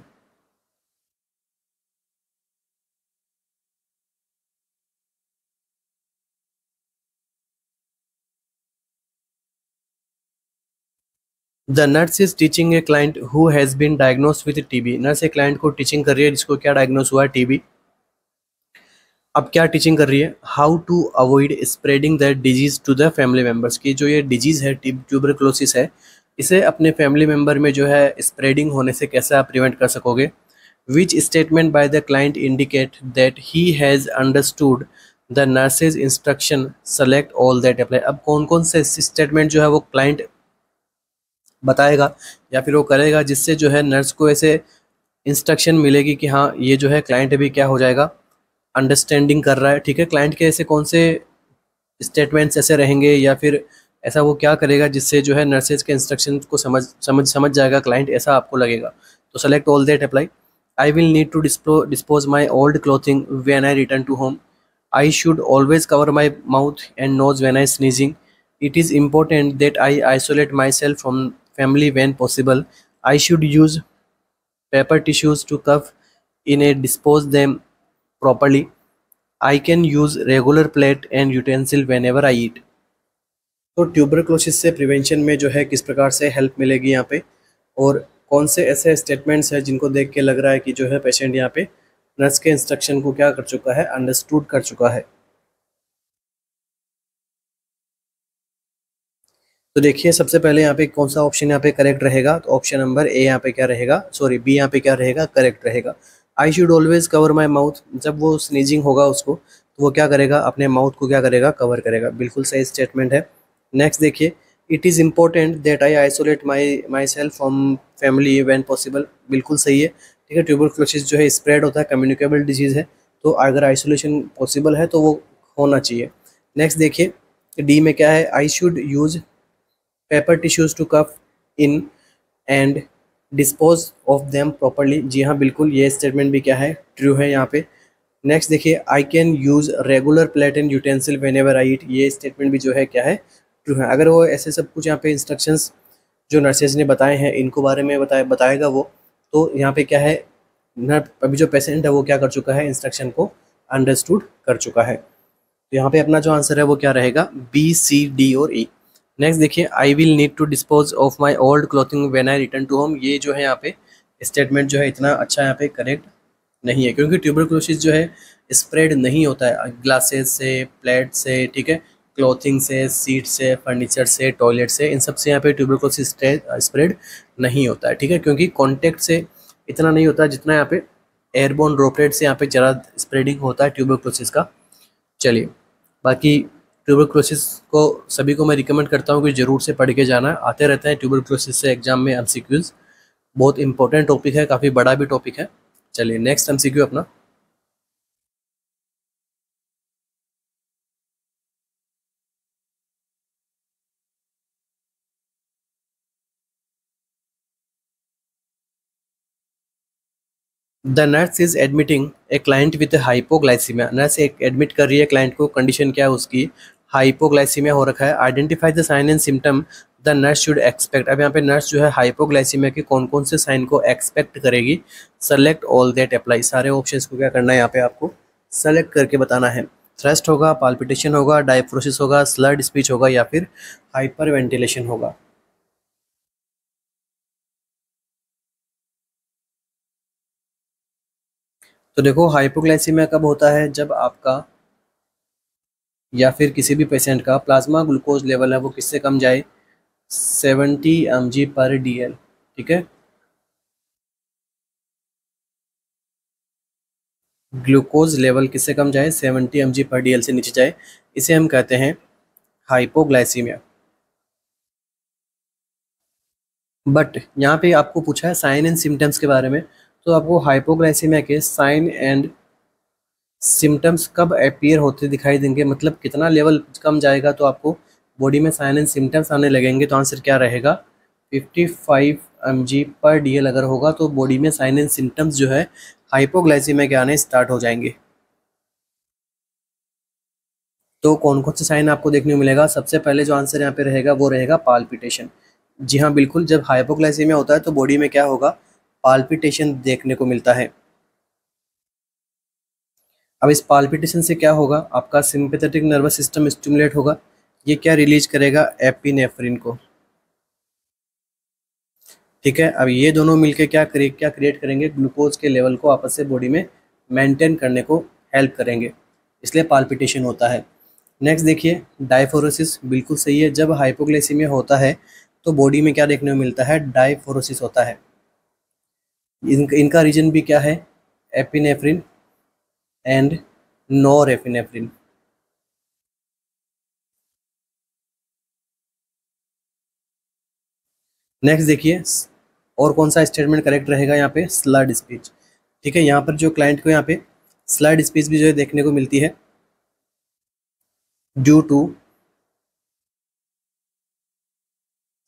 The nurse is teaching a client who has been diagnosed with TB. Nurse एक क्लाइंट को टीचिंग कर रही है जिसको क्या डायग्नोस हुआ है, टीबी। अब क्या टीचिंग कर रही है, how to avoid spreading that disease to the family members की जो ये डिजीज़ है ट्यूबरक्लोसिस है, इसे अपने फैमिली मेम्बर में जो है स्प्रेडिंग होने से कैसे आप प्रिवेंट कर सकोगे। Which statement by the client indicate that he has understood the nurses instruction, select all that apply. अब कौन कौन से स्टेटमेंट जो है वो क्लाइंट बताएगा या फिर वो करेगा जिससे जो है नर्स को ऐसे इंस्ट्रक्शन मिलेगी कि हाँ ये जो है क्लाइंट अभी क्या हो जाएगा, अंडरस्टैंडिंग कर रहा है, ठीक है। क्लाइंट के ऐसे कौन से स्टेटमेंट्स ऐसे रहेंगे या फिर ऐसा वो क्या करेगा जिससे जो है नर्सेज के इंस्ट्रक्शन को समझ जाएगा क्लाइंट, ऐसा आपको लगेगा। तो select all that apply. I will need to dispose my old clothing when I return to home. I should always cover my mouth and nose when I sneezing. It is important that I isolate myself from family when possible. I should use paper tissues to cough in and dispose them properly. I can use regular plate and utensil whenever I eat. तो tuberculosis से prevention में जो है किस प्रकार से help मिलेगी यहाँ पे, और कौन से ऐसे स्टेटमेंट्स हैं जिनको देख के लग रहा है कि जो है पेशेंट यहाँ पे नर्स के इंस्ट्रक्शन को क्या कर चुका है, अंडरस्टूड कर चुका है। तो देखिए सबसे पहले यहाँ पे कौन सा ऑप्शन यहाँ पे करेक्ट रहेगा, तो ऑप्शन नंबर ए यहाँ पे क्या रहेगा, सॉरी बी यहाँ पे क्या रहेगा, करेक्ट रहेगा। आई should always cover my mouth, जब वो स्नीजिंग होगा उसको तो वो क्या करेगा, अपने माउथ को क्या करेगा, कवर करेगा, बिल्कुल सही स्टेटमेंट है। नेक्स्ट देखिए, it is important that I isolate my self from family when possible, बिल्कुल सही है, ठीक है। ट्यूबरक्लोसिस जो है स्प्रेड होता है, कम्युनिकेबल डिजीज़ है, तो अगर आइसोलेशन पॉसिबल है तो वो होना चाहिए। नेक्स्ट देखिए डी में क्या है, I should use paper tissues to cough in and dispose of them properly, जी हाँ बिल्कुल ये स्टेटमेंट भी क्या है, ट्रू है यहाँ पे। नेक्स्ट देखिए, I can use regular plate and utensil whenever I eat, ये स्टेटमेंट भी जो है क्या है, ट्रू है। अगर वो ऐसे सब कुछ यहाँ पे इंस्ट्रक्शंस जो नर्सेज ने बताए हैं इनको बारे में बताएगा वो, तो यहाँ पे क्या है, न अभी जो पेशेंट है वो क्या कर चुका है, इंस्ट्रक्शन को अंडरस्टूड कर चुका है। तो यहाँ पे अपना जो आंसर है वो क्या रहेगा, बी सी डी और ई। नेक्स्ट देखिए, I will need to dispose of my old clothing when I return to home, ये जो है यहाँ पे स्टेटमेंट जो है इतना अच्छा यहाँ पे करेक्ट नहीं है, क्योंकि ट्यूबरक्लोसिस जो है स्प्रेड नहीं होता है ग्लासेस से, प्लेट से, ठीक है, क्लॉथिंग से, सीट से, फर्नीचर से, टॉयलेट से, इन सब से यहाँ पे ट्यूबरक्लोसिस स्प्रेड नहीं होता है, ठीक है, क्योंकि कॉन्टेक्ट से इतना नहीं होता जितना यहाँ पे एयरबोर्न ड्रॉपलेट से यहाँ पे ज़रा स्प्रेडिंग होता है ट्यूबरक्लोसिस का। चलिए बाकी ट्यूबरक्लोसिस को सभी को मैं रिकमेंड करता हूँ कि ज़रूर से पढ़ के जाना, आते रहते हैं ट्यूबरक्लोसिस से एग्जाम में एमसीक्यूज़, बहुत इंपॉर्टेंट टॉपिक है, काफ़ी बड़ा भी टॉपिक है। चलिए नेक्स्ट एमसीक्यू अपना, the nurse is admitting A client with hypoglycaemia, nurse एक एडमिट कर रही है क्लाइंट को, कंडीशन क्या है उसकी, हाइपोग्लाइसीमिया हो रखा है। Identify the sign and symptom the nurse should expect, अब यहाँ पे नर्स जो है हाइपोग्लाइसीमिया के कौन कौन से साइन को एक्सपेक्ट करेगी, सेलेक्ट ऑल दैट अप्लाई, सारे ऑप्शंस को क्या करना है यहाँ पे आपको सेलेक्ट करके बताना है। थ्रस्ट होगा, पाल्पिटेशन होगा, डायफ्रोसिस होगा, स्लर्ड स्पीच होगा या फिर हाइपर वेंटिलेशन होगा। तो देखो हाइपोग्लाइसीमिया कब होता है, जब आपका या फिर किसी भी पेशेंट का प्लाज्मा ग्लूकोज लेवल है वो किससे कम जाए, 70 mg/dl, ठीक है, ग्लूकोज लेवल किससे कम जाए, 70 mg/dl से नीचे जाए, इसे हम कहते हैं हाइपोग्लाइसीमिया। बट यहाँ पे आपको पूछा है साइन एंड सिम्टम्स के बारे में, तो आपको हाइपोग्लाइसीमिया के साइन एंड सिम्टम्स कब अपीयर होते दिखाई देंगे, मतलब कितना लेवल कम जाएगा तो आपको बॉडी में साइन एंड सिम्टम्स आने लगेंगे, तो आंसर क्या रहेगा, 55 mg/dl अगर होगा तो बॉडी में साइन एंड सिम्टम्स जो है हाइपोग्लाइसीमिया के आने स्टार्ट हो जाएंगे। तो कौन कौन से साइन आपको देखने को मिलेगा, सबसे पहले जो आंसर यहाँ पे रहेगा वो रहेगा पाल्पिटेशन, जी हाँ बिल्कुल, जब हाइपोग्लाइसीमिया होता है तो बॉडी में क्या होगा, पाल्पिटेशन देखने को मिलता है। अब इस पाल्पिटेशन से क्या होगा, आपका सिंपैथेटिक नर्वस सिस्टम स्टिमुलेट होगा, ये क्या रिलीज करेगा, एपिनेफ्रिन को, ठीक है, अब ये दोनों मिलके क्या क्रिएट करेंगे, ग्लूकोज के लेवल को आपस से बॉडी में मेंटेन करने को हेल्प करेंगे, इसलिए पाल्पिटेशन होता है। नेक्स्ट देखिए, डायफोरोसिस बिल्कुल सही है। जब हाइपोग्लाइसीमिया होता है तो बॉडी में क्या देखने को मिलता है, डायफोरोसिस होता है। इनका रीजन भी क्या है, एपिनेफ्रिन एंड नॉरएपिनेफ्रिन। नेक्स्ट देखिए, और कौन सा स्टेटमेंट करेक्ट रहेगा यहाँ पे, स्लर्ड स्पीच। ठीक है, यहाँ पर जो क्लाइंट को यहाँ पे स्लर्ड स्पीच भी जो है देखने को मिलती है due to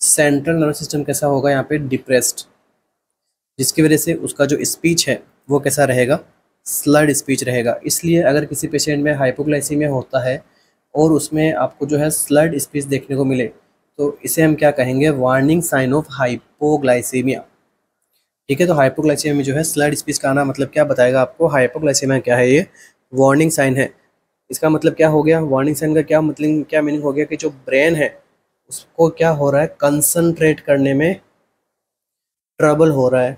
central nervous system कैसा होगा यहाँ पे, डिप्रेस्ड, जिसकी वजह से उसका जो स्पीच है वो कैसा रहेगा, स्लर्ड स्पीच रहेगा। इसलिए अगर किसी पेशेंट में हाइपोग्लाइसीमिया होता है और उसमें आपको जो है स्लर्ड स्पीच देखने को मिले तो इसे हम क्या कहेंगे, वार्निंग साइन ऑफ हाइपोग्लाइसीमिया। ठीक है, तो हाइपोग्लाइसीमिया में जो है स्लर्ड स्पीच का आना मतलब क्या बताएगा आपको, हाइपोग्लाइसीमिया क्या है, ये वार्निंग साइन है। इसका मतलब क्या हो गया, वार्निंग साइन का क्या मतलब, क्या मीनिंग हो गया कि जो ब्रेन है उसको क्या हो रहा है, कंसंट्रेट करने में ट्रबल हो रहा है।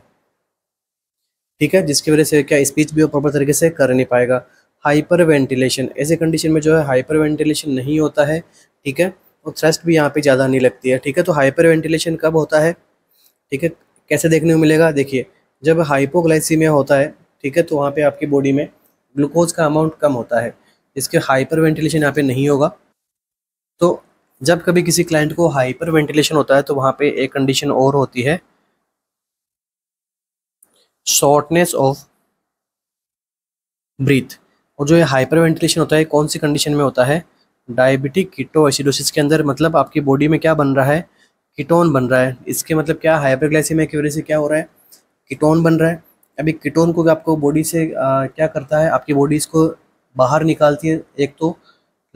ठीक है, जिसकी वजह से क्या स्पीच भी वो प्रॉपर तरीके से कर नहीं पाएगा। हाइपर वेंटिलेशन, ऐसे कंडीशन में जो है हाइपर वेंटिलेशन नहीं होता है। ठीक है, और थ्रस्ट भी यहाँ पे ज़्यादा नहीं लगती है। ठीक है, तो हाइपर वेंटिलेशन कब होता है, ठीक है, कैसे देखने को मिलेगा, देखिए जब हाइपोग्लाइसीमिया होता है, ठीक है, तो वहाँ पे आपकी बॉडी में ग्लूकोज का अमाउंट कम होता है, इसके हाइपर वेंटिलेशन यहाँ पे नहीं होगा। तो जब कभी किसी क्लाइंट को हाइपर वेंटिलेशन होता है तो वहाँ पे एक कंडीशन और होती है, शॉर्टनेस ऑफ ब्रीथ। और जो ये हाइपर वेंटिलेशन होता है कौन सी कंडीशन में होता है, डायबिटिक कीटोएसिडोसिस के अंदर। मतलब आपकी बॉडी में क्या बन रहा है, कीटोन बन रहा है। इसके मतलब क्या, हाइपरग्लाइसीमिया की वजह से क्या हो रहा है, कीटोन बन रहा है। अभी कीटोन को आपको बॉडी से क्या करता है, आपकी बॉडी इसको बाहर निकालती है, एक तो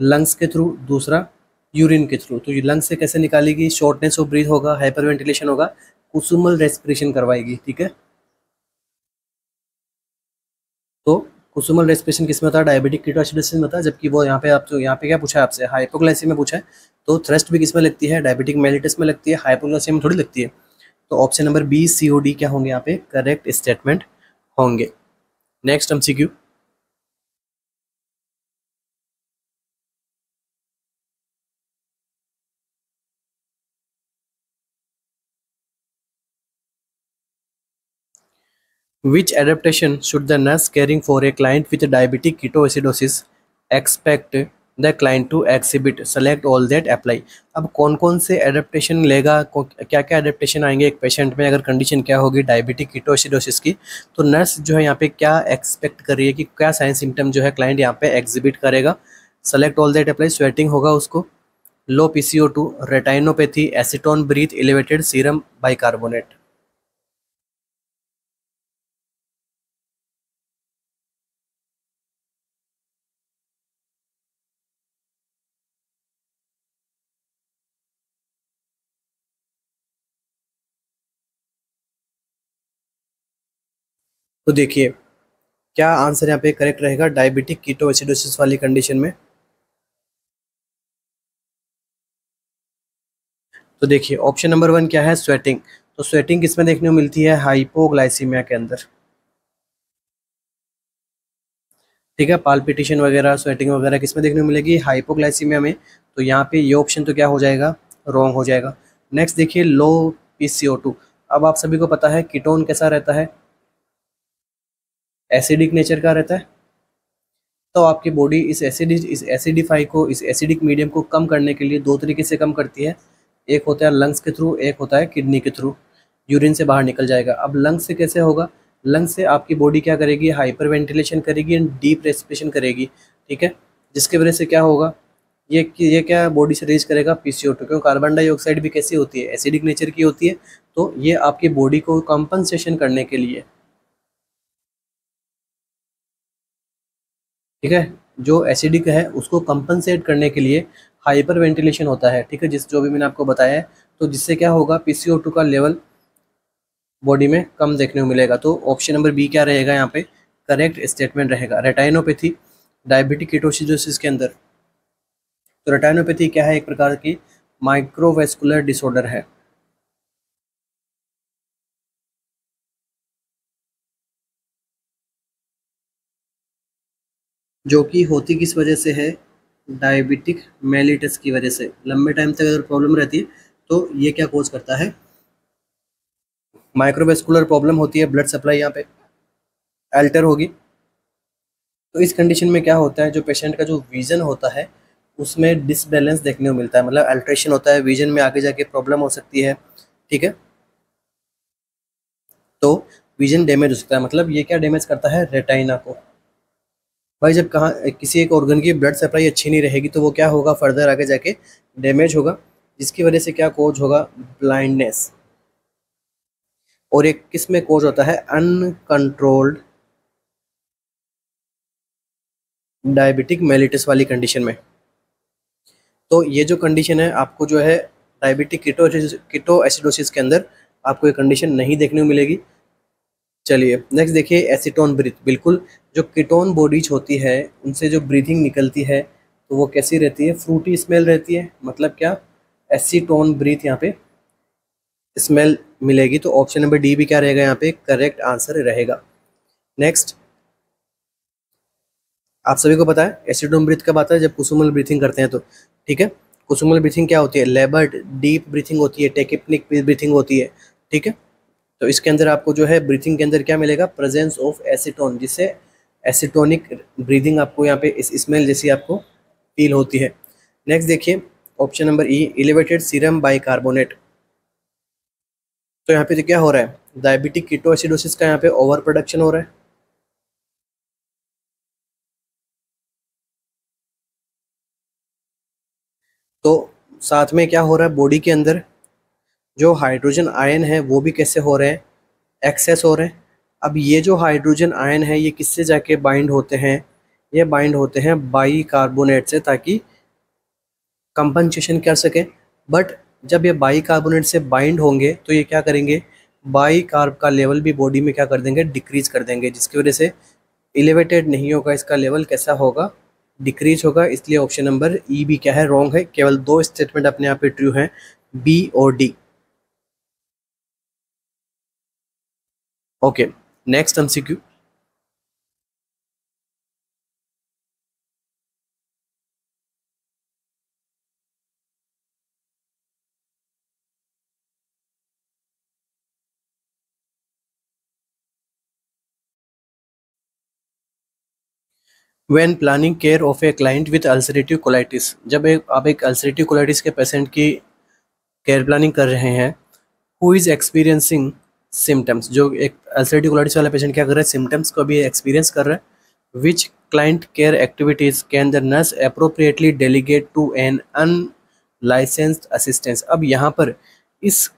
लंग्स के थ्रू, दूसरा यूरिन के थ्रू। तो ये लंग्स से कैसे निकालेगी, शॉर्टनेस ऑफ ब्रीथ होगा, हाइपर वेंटिलेशन होगा, कुसुमल रेस्पिरेशन करवाएगी। ठीक है, तो कुसुमल रेस्पिरेशन किस में होता है, डायबिटिक कीटोएसिडोसिस में होता है। जबकि वो यहाँ पे आप, तो यहाँ पे क्या पूछा है आपसे, हाइपोग्लाइसीमिया पूछा है, तो थ्रस्ट भी किस में लगती है, डायबिटिक मेलिटस में लगती है, हाइपोग्लाइसीमिया में थोड़ी लगती है। तो ऑप्शन नंबर बी, सी और डी क्या होंगे यहाँ पे करेक्ट स्टेटमेंट होंगे। Next MCQ, which adaptation should the nurse caring for a client with diabetic ketoacidosis expect the client to exhibit, select all that apply। अब कौन कौन से एडेप्टेशन लेगा, क्या क्या एडेप्टेशन आएंगे एक पेशेंट में अगर कंडीशन क्या होगी डायबिटिक कीटोएसिडोसिस की, तो नर्स जो है यहाँ पे क्या एक्सपेक्ट कर रही है कि क्या साइन सिम्टम जो है क्लाइंट यहाँ पे एग्जिबिट करेगा। Select all that apply, sweating होगा उसको, low PCO2, retinopathy, acetone breath, elevated serum bicarbonate. तो देखिए क्या आंसर यहाँ पे करेक्ट रहेगा डायबिटिक कीटोएसिडोसिस वाली कंडीशन में। तो देखिए ऑप्शन नंबर 1 क्या है, स्वेटिंग। तो स्वेटिंग किसमें देखने को मिलती है, हाइपोग्लाइसीमिया के अंदर। ठीक है, पाल्पिटेशन वगैरह, स्वेटिंग वगैरह किसमें देखने को मिलेगी, हाइपोग्लाइसीमिया में। तो यहाँ पे ये ऑप्शन तो क्या हो जाएगा, रॉन्ग हो जाएगा। नेक्स्ट देखिए, लो PCO2। अब आप सभी को पता है कीटोन कैसा रहता है, एसिडिक नेचर का रहता है। तो आपकी बॉडी इस एसिडिफाई को, इस एसिडिक मीडियम को कम करने के लिए दो तरीके से कम करती है। एक होता है लंग्स के थ्रू, एक होता है किडनी के थ्रू, यूरिन से बाहर निकल जाएगा। अब लंग्स से कैसे होगा, लंग्स से आपकी बॉडी क्या करेगी, हाइपर वेंटिलेशन करेगी एंड डीप रेस्पिरेशन करेगी। ठीक है, जिसकी वजह से क्या होगा, ये क्या बॉडी से रिलीज करेगा PCO2, क्योंकि कार्बन डाइऑक्साइड भी कैसी होती है, एसिडिक नेचर की होती है। तो ये आपकी बॉडी को कंपनसेशन करने के लिए, ठीक है, जो एसिडिक है उसको कंपनसेट करने के लिए हाइपर वेंटिलेशन होता है। ठीक है, जिस जो भी मैंने आपको बताया है, तो जिससे क्या होगा, PCO2 का लेवल बॉडी में कम देखने को मिलेगा। तो ऑप्शन नंबर बी क्या रहेगा यहाँ पे करेक्ट स्टेटमेंट रहेगा, रेटाइनोपैथी डायबिटिक कीटोसिडोसिस के अंदर। तो रेटाइनोपैथी क्या है, एक प्रकार की माइक्रोवेस्कुलर डिसऑर्डर है। जो कि होती किस वजह से है, डायबिटिक मेलिटस की वजह से। लंबे टाइम तक अगर प्रॉब्लम रहती है तो ये क्या कोज करता है, माइक्रोवेस्कुलर प्रॉब्लम होती है, ब्लड सप्लाई यहाँ पे अल्टर होगी। तो इस कंडीशन में क्या होता है, जो पेशेंट का जो विजन होता है उसमें डिसबैलेंस देखने को मिलता है, मतलब अल्ट्रेशन होता है विजन में, आगे जाके प्रॉब्लम हो सकती है। ठीक है, तो विजन डैमेज हो सकता है। मतलब ये क्या डैमेज करता है, रेटाइना को। भाई जब कहाँ किसी एक ऑर्गन की ब्लड सप्लाई अच्छी नहीं रहेगी तो वो क्या होगा, फर्दर आगे जाके डैमेज होगा, जिसकी वजह से क्या कोज होगा, ब्लाइंडनेस। और एक किस में कोज होता है, अनकंट्रोल्ड डायबिटिक मेलिटस वाली कंडीशन में। तो ये जो कंडीशन है आपको जो है डायबिटिक कीटो एसिडोसिस के अंदर आपको ये कंडीशन नहीं देखने को मिलेगी। चलिए नेक्स्ट देखिए, एसीटोन ब्रीथ। बिल्कुल, जो कीटोन बॉडीज होती है उनसे जो ब्रीथिंग निकलती है तो वो कैसी रहती है, फ्रूटी स्मेल रहती है। मतलब क्या, एसीटोन ब्रीथ यहाँ पे स्मेल मिलेगी। तो ऑप्शन नंबर डी भी क्या रहेगा, यहाँ पे करेक्ट आंसर रहेगा। नेक्स्ट, आप सभी को पता है एसिडोन ब्रीथ कब आता है, जब कुसुमल ब्रीथिंग करते हैं तो। ठीक है, कुसुमल ब्रीथिंग क्या होती है, लेबर्ड डीप ब्रीथिंग होती है, टेकिपनिक ब्रीथिंग होती है। ठीक है, तो इसके अंदर आपको जो है ब्रीथिंग के अंदर क्या मिलेगा, प्रेजेंस ऑफ एसीटोन, जिससे एसीटोनिक ब्रीदिंग आपको यहाँ पे इस स्मेल जैसी आपको फील होती है। नेक्स्ट देखिए, ऑप्शन नंबर ई, एलिवेटेड सीरम बाइकार्बोनेट। तो यहाँ पे तो क्या हो रहा है, डायबिटिक कीटोएसिडोसिस का यहाँ पे ओवर प्रोडक्शन हो रहा है। तो साथ में क्या हो रहा है, बॉडी के अंदर जो हाइड्रोजन आयन है वो भी कैसे हो रहे हैं, एक्सेस हो रहे हैं। अब ये जो हाइड्रोजन आयन है ये किससे जाके बाइंड होते हैं, ये बाइंड होते हैं बाई कार्बोनेट से, ताकि कंपनसेशन कर सकें। बट जब ये बाई कार्बोनेट से बाइंड होंगे तो ये क्या करेंगे, बाई कार्ब का लेवल भी बॉडी में क्या कर देंगे, डिक्रीज कर देंगे, जिसकी वजह से एलिवेटेड नहीं होगा, इसका लेवल कैसा होगा, डिक्रीज होगा। इसलिए ऑप्शन नंबर ई भी क्या है, रॉन्ग है। केवल दो स्टेटमेंट अपने आप पे ट्रू हैं, बी और D. Okay, next MCQ. When planning care of A client with ulcerative colitis, जब आप एक अल्सरेटिव कोलाइटिस के पेशेंट की केयर प्लानिंग कर रहे हैं, हु इज एक्सपीरियंसिंग सिम्टम्स, जो एक अल्सरेटिव कोलाइटिस वाला पेशेंट क्या कर रहा है, सिम्टम्स को भी एक्सपीरियंस कर रहा है। Which client care activities can the nurse appropriately delegate to an unlicensed assistance. अब यहाँ पर इस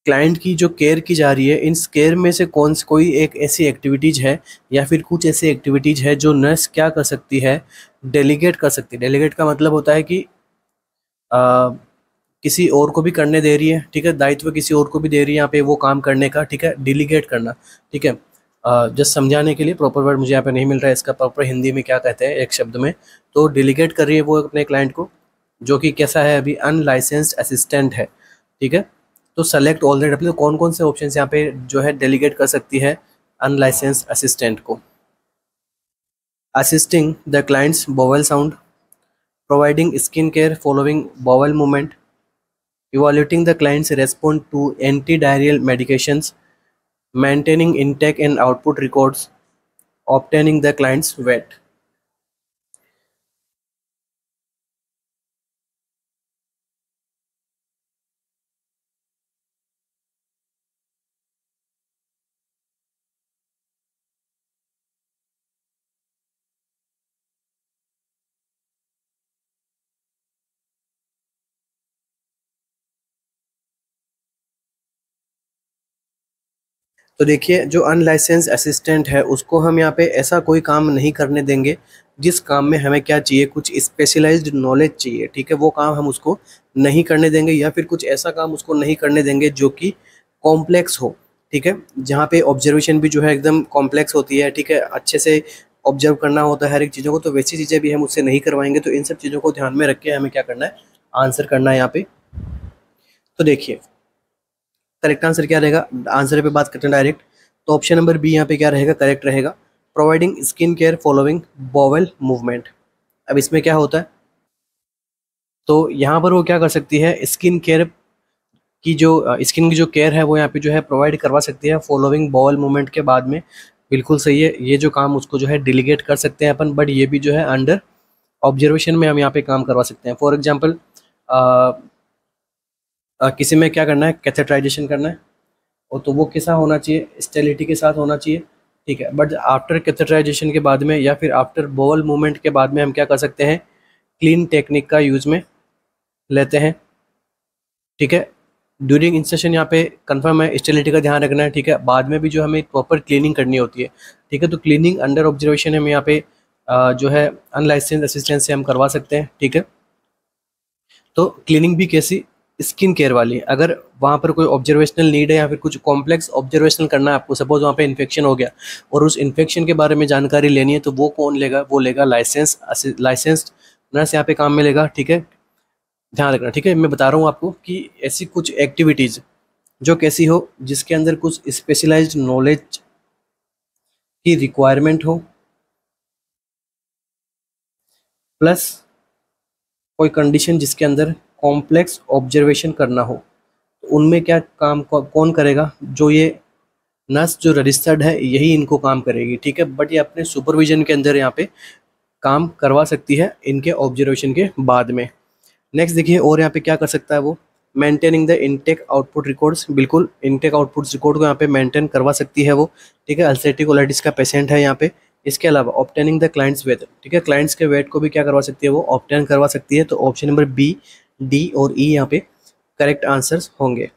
क्लाइंट की जो केयर की जा रही है, इन केयर में से कोई एक ऐसी एक्टिविटीज है या फिर कुछ ऐसी एक्टिविटीज है जो नर्स क्या कर सकती है, डेलीगेट कर सकती है। डेलीगेट का मतलब होता है कि आ, किसी और को भी करने दे रही है। ठीक है, दायित्व किसी और को भी दे रही है यहाँ पे वो काम करने का। ठीक है, डेलीगेट करना। ठीक है, जस्ट समझाने के लिए प्रॉपर वर्ड मुझे यहाँ पे नहीं मिल रहा है, इसका प्रॉपर हिंदी में क्या कहते हैं एक शब्द में। तो डेलीगेट कर रही है वो अपने क्लाइंट को, जो कि कैसा है, अभी अनलाइसेंस्ड असिस्टेंट है। ठीक है, तो सेलेक्ट ऑल द, तो कौन कौन से ऑप्शन यहाँ पे जो है डेलीगेट कर सकती है अनलाइसेंस्ड असिस्टेंट को। Assisting the clients bowel sound, providing skin care following bowel movement, evaluating the client's response to antidiarrheal medications, maintaining intake and output records, obtaining the client's weight। तो देखिए, जो अनलाइसेंस असिस्टेंट है उसको हम यहाँ पे ऐसा कोई काम नहीं करने देंगे जिस काम में हमें क्या चाहिए, कुछ स्पेशलाइज्ड नॉलेज चाहिए। ठीक है, वो काम हम उसको नहीं करने देंगे, या फिर कुछ ऐसा काम उसको नहीं करने देंगे जो कि कॉम्प्लेक्स हो। ठीक है, जहाँ पे ऑब्जर्वेशन भी जो है एकदम कॉम्प्लेक्स होती है। ठीक है, अच्छे से ऑब्जर्व करना होता है हर एक चीज़ों को, तो वैसी चीज़ें भी हम उससे नहीं करवाएंगे। तो इन सब चीज़ों को ध्यान में रख के हमें क्या करना है, आंसर करना है यहाँ पे। तो देखिए करेक्ट आंसर क्या रहेगा, आंसर पे बात करते हैं डायरेक्ट। तो ऑप्शन नंबर बी यहाँ पे क्या रहेगा, करेक्ट रहेगा। Providing skin care following bowel movement. अब इसमें क्या होता है, तो यहाँ पर वो क्या कर सकती है, स्किन केयर की जो स्किन की जो केयर है वो यहाँ पे जो है प्रोवाइड करवा सकती है फॉलोइंग बॉवेल मूवमेंट के बाद में। बिल्कुल सही है, ये जो काम उसको जो है डिलीगेट कर सकते हैं अपन, बट ये भी जो है अंडर ऑब्जर्वेशन में हम यहाँ पे काम करवा सकते हैं। फॉर एग्जाम्पल किसी में क्या करना है, कैथेटराइजेशन करना है, और तो वो कैसा होना चाहिए, स्टेरिलिटी के साथ होना चाहिए, ठीक है। बट आफ्टर कैथेटराइजेशन के बाद में या फिर आफ्टर बॉवेल मूवमेंट के बाद में हम क्या कर सकते हैं, क्लीन टेक्निक का यूज में लेते हैं, ठीक है। ड्यूरिंग इंसेशन यहाँ पे कंफर्म है, स्टेरिलिटी का ध्यान रखना है, ठीक है। बाद में भी जो हमें प्रॉपर क्लीनिंग करनी होती है, ठीक है। तो क्लीनिंग अंडर ऑब्जर्वेशन हम यहाँ पे जो है अनलाइसेंस असिस्टेंट से हम करवा सकते हैं, ठीक है। तो क्लीनिंग भी कैसी, स्किन केयर वाली। अगर वहाँ पर कोई ऑब्जर्वेशनल नीड है या फिर कुछ कॉम्प्लेक्स ऑब्जर्वेशनल करना है आपको, सपोज वहाँ पे इन्फेक्शन हो गया और उस इन्फेक्शन के बारे में जानकारी लेनी है, तो वो कौन लेगा, वो लेगा लाइसेंस्ड नर्स यहाँ पे काम में लेगा, ठीक है। ध्यान रखना, ठीक है। मैं बता रहा हूँ आपको कि ऐसी कुछ एक्टिविटीज़ जो कैसी हो, जिसके अंदर कुछ स्पेशलाइज्ड नॉलेज की रिक्वायरमेंट हो, प्लस कोई कंडीशन जिसके अंदर कॉम्प्लेक्स ऑब्जर्वेशन करना हो, तो उनमें क्या काम कौन करेगा, जो ये नर्स जो रजिस्टर्ड है यही इनको काम करेगी, ठीक है। बट ये अपने सुपरविजन के अंदर यहाँ पे काम करवा सकती है इनके ऑब्जर्वेशन के बाद में। नेक्स्ट देखिए, और यहाँ पे क्या कर सकता है वो, maintaining the intake output records. बिल्कुल, इनटेक आउटपुट रिकॉर्ड को यहाँ पे मेंटेन करवा सकती है वो, ठीक है। अल्सरेटिव कोलाइटिस का पेशेंट है यहाँ पे। इसके अलावा ऑब्टेनिंग द क्लाइंट्स वेट, ठीक है, क्लाइंट्स के वेट को भी क्या करवा सकती है वो, ऑब्टेन करवा सकती है। तो ऑप्शन नंबर बी, डी और ई यहाँ पे करेक्ट आंसर्स होंगे,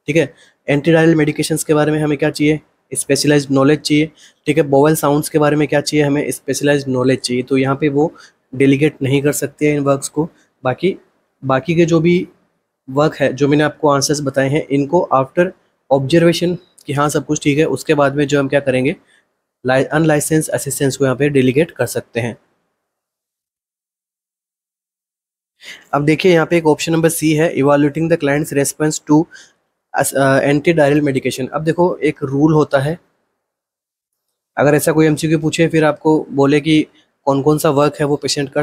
ठीक है। एंटीडायरल मेडिकेशंस के बारे में हमें क्या चाहिए, स्पेशलाइज्ड नॉलेज चाहिए, ठीक है। बोवल साउंड्स के बारे में क्या चाहिए, हमें स्पेशलाइज्ड नॉलेज चाहिए। तो यहाँ पे वो डेलीगेट नहीं कर सकते हैं इन वर्क्स को। बाकी बाकी के जो भी वर्क है, जो मैंने आपको आंसर्स बताए हैं, इनको आफ्टर ऑब्जर्वेशन कि हाँ सब कुछ ठीक है, उसके बाद में जो हम क्या करेंगे, अनलाइसेंस असिस्टेंस को यहाँ पे डेलीगेट कर सकते हैं। अब देखिए यहाँ पे एक ऑप्शन नंबर सी है, evaluating the client's response to anti diarrhoeal medication. अब देखो एक रूल होता है, अगर ऐसा कोई एमसीक्यू पूछे फिर आपको बोले कि कौन कौन सा वर्क है वो पेशेंट का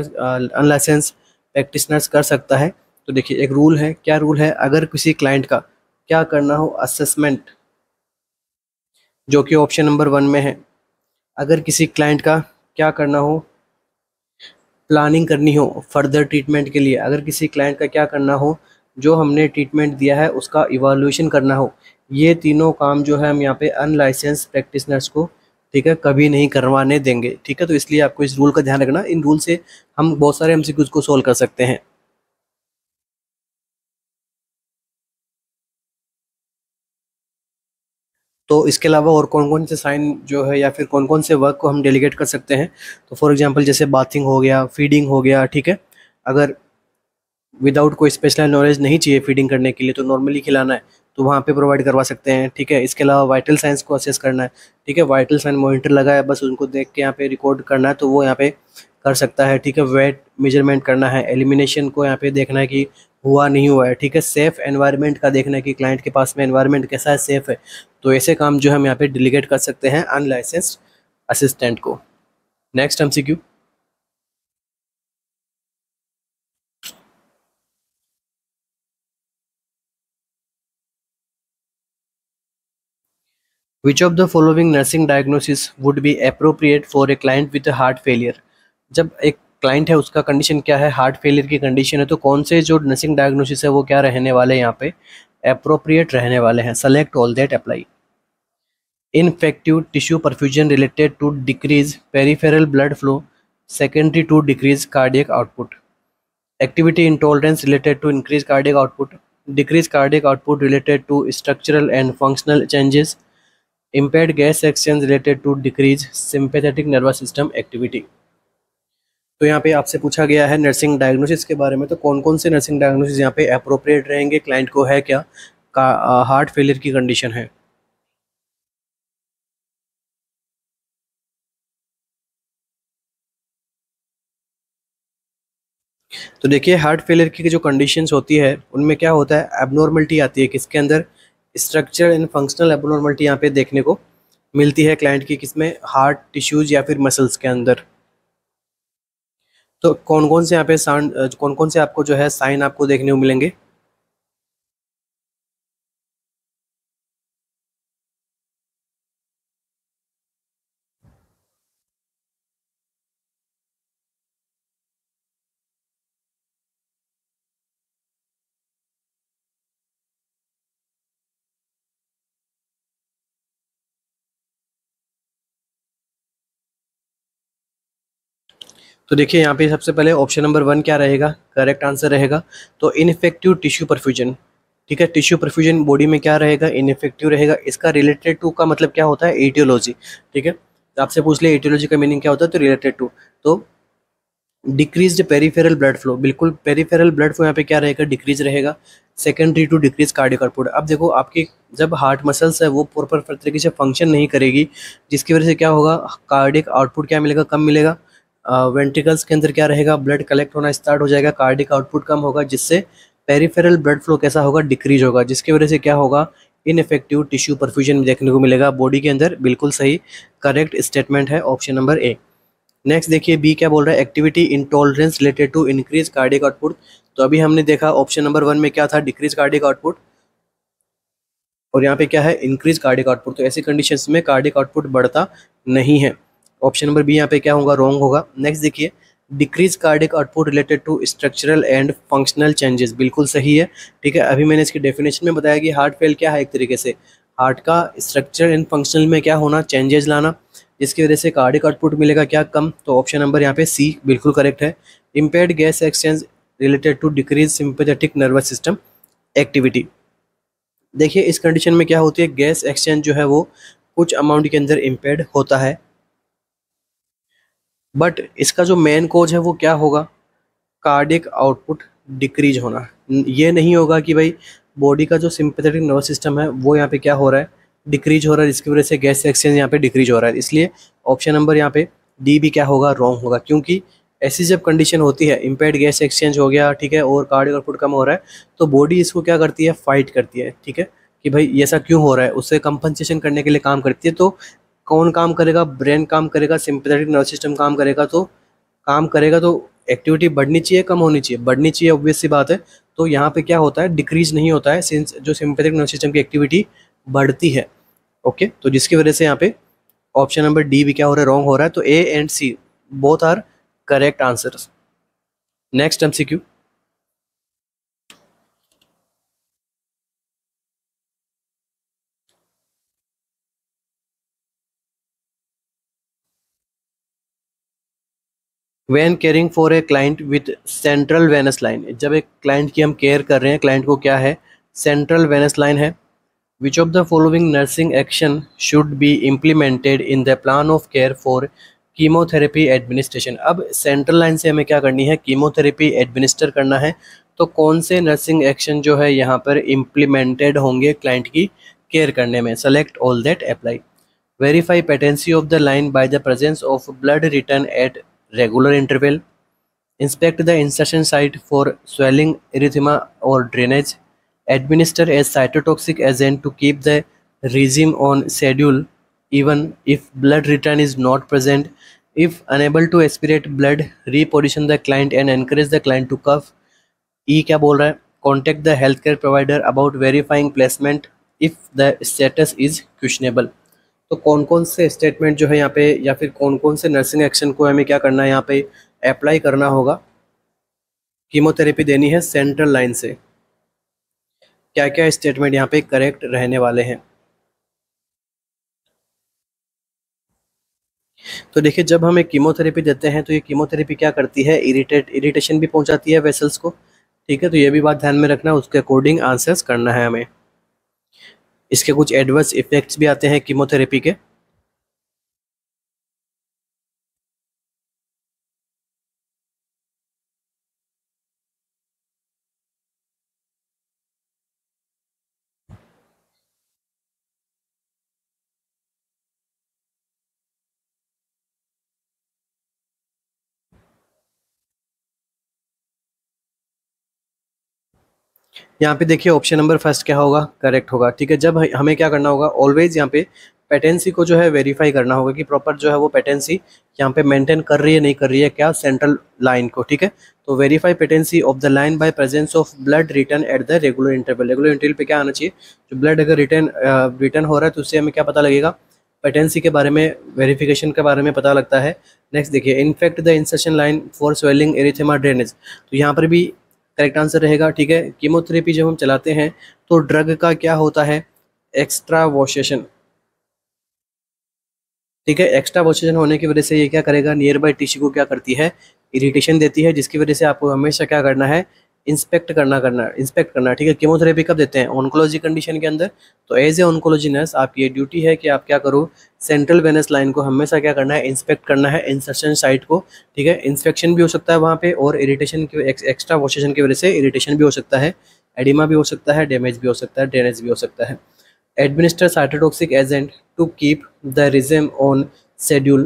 अनलाइसेंस प्रैक्टिशनर्स कर सकता है, तो देखिए एक रूल है। क्या रूल है, अगर किसी क्लाइंट का क्या करना हो, असेसमेंट, जो कि ऑप्शन नंबर 1 में है। अगर किसी क्लाइंट का क्या करना हो, प्लानिंग करनी हो फर्दर ट्रीटमेंट के लिए, अगर किसी क्लाइंट का क्या करना हो, जो हमने ट्रीटमेंट दिया है उसका इवैल्यूएशन करना हो, ये तीनों काम जो है हम यहाँ पे अनलाइसेंस प्रैक्टिशनर्स को, ठीक है, कभी नहीं करवाने देंगे, ठीक है। तो इसलिए आपको इस रूल का ध्यान रखना, इन रूल से हम बहुत सारे एमसीक्यूज को सोल्व कर सकते हैं। तो इसके अलावा और कौन कौन से साइन जो है या फिर कौन कौन से वर्क को हम डेलीगेट कर सकते हैं, तो फॉर एग्जांपल जैसे बाथिंग हो गया, फीडिंग हो गया, ठीक है। अगर विदाउट कोई स्पेशल नॉलेज नहीं चाहिए फीडिंग करने के लिए, तो नॉर्मली खिलाना है तो वहाँ पे प्रोवाइड करवा सकते हैं, ठीक है। इसके अलावा वाइटल साइंस को असेस करना है, ठीक है, वाइटल साइन मॉनिटर लगा है, बस उनको देख के यहाँ पे रिकॉर्ड करना है, तो वो यहाँ पे कर सकता है, ठीक है। वेट मेजरमेंट करना है, एलिमिनेशन को यहाँ पे देखना है कि हुआ नहीं हुआ है, ठीक है। सेफ एनवायरनमेंट का देखना है कि क्लाइंट के पास में एनवायरनमेंट कैसा है, सेफ है। तो ऐसे काम जो हम यहाँ पे डिलीगेट कर सकते हैं अनलाइसेंस्ड असिस्टेंट को। Next MCQ, Which of the following nursing diagnosis would be appropriate for a client with a heart failure? जब एक क्लाइंट है उसका कंडीशन क्या है, हार्ट फेलियर की कंडीशन है, तो कौन से जो नर्सिंग डायग्नोसिस है वो क्या रहने वाले हैं, यहाँ पे अप्रोप्रिएट रहने वाले हैं। Select all that apply. Ineffective tissue perfusion related to decrease peripheral blood flow secondary to decrease cardiac output. Activity intolerance related to increase cardiac output. Decrease cardiac output related to structural and functional changes. impaired gas exchange related to decrease sympathetic nervous system activity। तो यहाँ पे आपसे पूछा गया है nursing diagnosis के बारे में, तो कौन कौन से नर्सिंग डायग्नोसिस यहाँ पे अप्रोप्रिएट रहेंगे, क्लाइंट को है क्या का हार्ट फेलियर की कंडीशन है। तो देखिए हार्ट फेलियर की जो कंडीशंस होती है उनमें क्या होता है, एबनॉर्मलिटी आती है किसके अंदर, स्ट्रक्चर एंड फंक्शनल एबनॉर्मलिटी यहाँ पे देखने को मिलती है क्लाइंट की, किसमें, हार्ट टिश्यूज या फिर मसल्स के अंदर। तो कौन कौन से यहाँ पे कौन कौन से आपको जो है साइन आपको देखने को मिलेंगे। तो देखिए यहाँ पे सबसे पहले ऑप्शन नंबर 1 क्या रहेगा, करेक्ट आंसर रहेगा। तो इनफेक्टिव टिश्यू परफ्यूजन, ठीक है, टिश्यू परफ्यूजन बॉडी में क्या रहेगा, इनफेक्टिव रहेगा। इसका रिलेटेड टू का मतलब क्या होता है, एटियोलॉजी, ठीक है। तो आपसे पूछ लिया एटियोलॉजी का मीनिंग क्या होता है, तो रिलेटेड टू। तो डिक्रीज पेरिफेरल ब्लड फ्लो, बिल्कुल पेरिफेरल ब्लड फ्लो यहाँ पे क्या रहेगा, डिक्रीज रहेगा। Secondary to decrease cardiac output. अब देखो आपकी जब हार्ट मसल्स है वो प्रॉपर तरीके से फंक्शन नहीं करेगी, जिसकी वजह से क्या होगा, कार्डियक आउटपुट क्या मिलेगा, कम मिलेगा। वेंट्रिकल्स के अंदर क्या रहेगा, ब्लड कलेक्ट होना स्टार्ट हो जाएगा, कार्डियक आउटपुट कम होगा, जिससे पेरिफेरल ब्लड फ्लो कैसा होगा, डिक्रीज होगा, जिसकी वजह से क्या होगा, इनफेक्टिव टिश्यू परफ्यूजन देखने को मिलेगा बॉडी के अंदर। बिल्कुल सही, करेक्ट स्टेटमेंट है ऑप्शन नंबर ए। नेक्स्ट देखिए बी क्या बोल रहा है, activity intolerance related to increase cardiac output. तो अभी हमने देखा ऑप्शन नंबर 1 में क्या था, डिक्रीज कार्डियक आउटपुट, और यहाँ पे क्या है, इंक्रीज कार्डियक आउटपुट। तो ऐसी कंडीशंस में कार्डियक आउटपुट बढ़ता नहीं है। ऑप्शन नंबर बी यहाँ पे क्या होगा, रॉन्ग होगा। नेक्स्ट देखिए, decrease cardiac output related to structural and functional changes, बिल्कुल सही है, ठीक है। अभी मैंने इसकी डेफिनेशन में बताया कि हार्ट फेल क्या है, एक तरीके से हार्ट का स्ट्रक्चर एंड फंक्शनल में क्या होना, चेंजेस लाना, जिसकी वजह से कार्डियक आउटपुट मिलेगा क्या, कम। तो ऑप्शन नंबर यहाँ पे सी बिल्कुल करेक्ट है। Impaired gas exchange related to decrease sympathetic nervous system activity. देखिए इस कंडीशन में क्या होती है, गैस एक्सचेंज जो है वो कुछ अमाउंट के अंदर इम्पेयर्ड होता है, बट इसका जो मेन कोज है वो क्या होगा, कार्डियक आउटपुट डिक्रीज होना। ये नहीं होगा कि भाई बॉडी का जो सिंपैथेटिक नर्वस सिस्टम है वो यहाँ पे क्या हो रहा है, डिक्रीज हो रहा है, जिसकी वजह से गैस एक्सचेंज यहाँ पे डिक्रीज हो रहा है। इसलिए ऑप्शन नंबर यहाँ पे डी भी क्या होगा, रॉन्ग होगा, क्योंकि ऐसी जब कंडीशन होती है, इम्पेयर्ड गैस एक्सचेंज हो गया, ठीक है, और कार्डियक आउटपुट कम हो रहा है, तो बॉडी इसको क्या करती है, फाइट करती है, ठीक है, कि भाई ये ऐसा क्यों हो रहा है, उससे कंपनसेशन करने के लिए काम करती है। तो कौन काम करेगा, ब्रेन काम करेगा, सिंपैथेटिक नर्वस सिस्टम काम करेगा। तो काम करेगा तो एक्टिविटी बढ़नी चाहिए, कम होनी चाहिए, बढ़नी चाहिए, ऑब्वियस सी बात है। तो यहाँ पे क्या होता है, डिक्रीज नहीं होता है, सिंस जो सिंपैथेटिक नर्वस सिस्टम की एक्टिविटी बढ़ती है। ओके, तो जिसकी वजह से यहाँ पे ऑप्शन नंबर डी भी क्या हो रहा है, रॉन्ग हो रहा है। तो A and C both are correct answers. Next MCQ, when caring for a client with central venous line, जब एक क्लाइंट की हम केयर कर रहे हैं, क्लाइंट को क्या है, सेंट्रल वेनस लाइन है। Which of the following nursing action should be implemented in the plan of care for chemotherapy administration. अब सेंट्रल लाइन से हमें क्या करनी है, कीमोथेरेपी एडमिनिस्टर करना है। तो कौन से नर्सिंग एक्शन जो है यहाँ पर इम्प्लीमेंटेड होंगे क्लाइंट की केयर करने में, select all that apply. Verify patency of the line by the presence of blood return at regular interval. Inspect the insertion site for swelling, erythema, or drainage. Administer a cytotoxic agent to keep the regime on schedule even if blood return is not present. If unable to aspirate blood, reposition the client and encourage the client to cough. ई क्या बोल रहा है, contact the health care provider about verifying placement if the status is questionable. तो कौन कौन से statement जो है यहाँ पे, या फिर कौन कौन से नर्सिंग एक्शन को हमें क्या करना है, यहाँ पे अप्लाई करना होगा, कीमोथेरेपी देनी है सेंट्रल लाइन से, क्या क्या स्टेटमेंट यहाँ पे करेक्ट रहने वाले हैं। तो देखिए जब हम एक कीमोथेरेपी देते हैं तो ये कीमोथेरेपी क्या करती है, इरिटेशन भी पहुंचाती है वेसल्स को, ठीक है। तो ये भी बात ध्यान में रखना, उसके अकॉर्डिंग आंसर्स करना है हमें। इसके कुछ एडवर्स इफेक्ट्स भी आते हैं कीमोथेरेपी के। यहाँ पे देखिए ऑप्शन नंबर फर्स्ट क्या होगा, करेक्ट होगा, ठीक है। जब हमें क्या करना होगा, ऑलवेज यहाँ पे पेटेंसी को जो है वेरीफाई करना होगा कि प्रॉपर जो है वो पेटेंसी यहाँ पे मेंटेन कर रही है नहीं कर रही है क्या सेंट्रल लाइन को, ठीक है। तो verify patency of the line by presence of blood return at the regular interval. Regular interval पे क्या आना चाहिए, जो ब्लड अगर रिटर्न हो रहा है तो उससे हमें क्या पता लगेगा, पेटेंसी के बारे में, वेरिफिकेशन के बारे में पता लगता है। नेक्स्ट देखिए, infect the insertion line for swelling erythema drainage, तो यहाँ पर भी करेक्ट आंसर रहेगा, ठीक है। कीमोथेरेपी जब हम चलाते हैं तो ड्रग का क्या होता है, एक्स्ट्रा वॉशेशन, ठीक है। एक्स्ट्रा वॉशेशन होने की वजह से ये क्या करेगा, नियर बाई टिश्यू को क्या करती है, इरिटेशन देती है, जिसकी वजह से आपको हमेशा क्या करना है, इंस्पेक्ट करना, ठीक है। कीमोथेरेपी कब देते हैं, ऑन्कोलॉजी कंडीशन के अंदर। तो एज ए ऑन्कोलॉजी नर्स आपकी ये ड्यूटी है कि आप क्या करो, सेंट्रल वेनस लाइन को हमेशा क्या करना है, इंस्पेक्ट करना है, इंसर्शन साइट को, ठीक है। इंस्पेक्शन भी हो सकता है वहाँ पे, और इरिटेशन की एक्स्ट्रा वॉशेशन की वजह से इरिटेशन भी हो सकता है, एडिमा भी हो सकता है, डैमेज भी हो सकता है, ड्रेनेज भी हो सकता है। Administer cytotoxic agent to keep the regime on schedule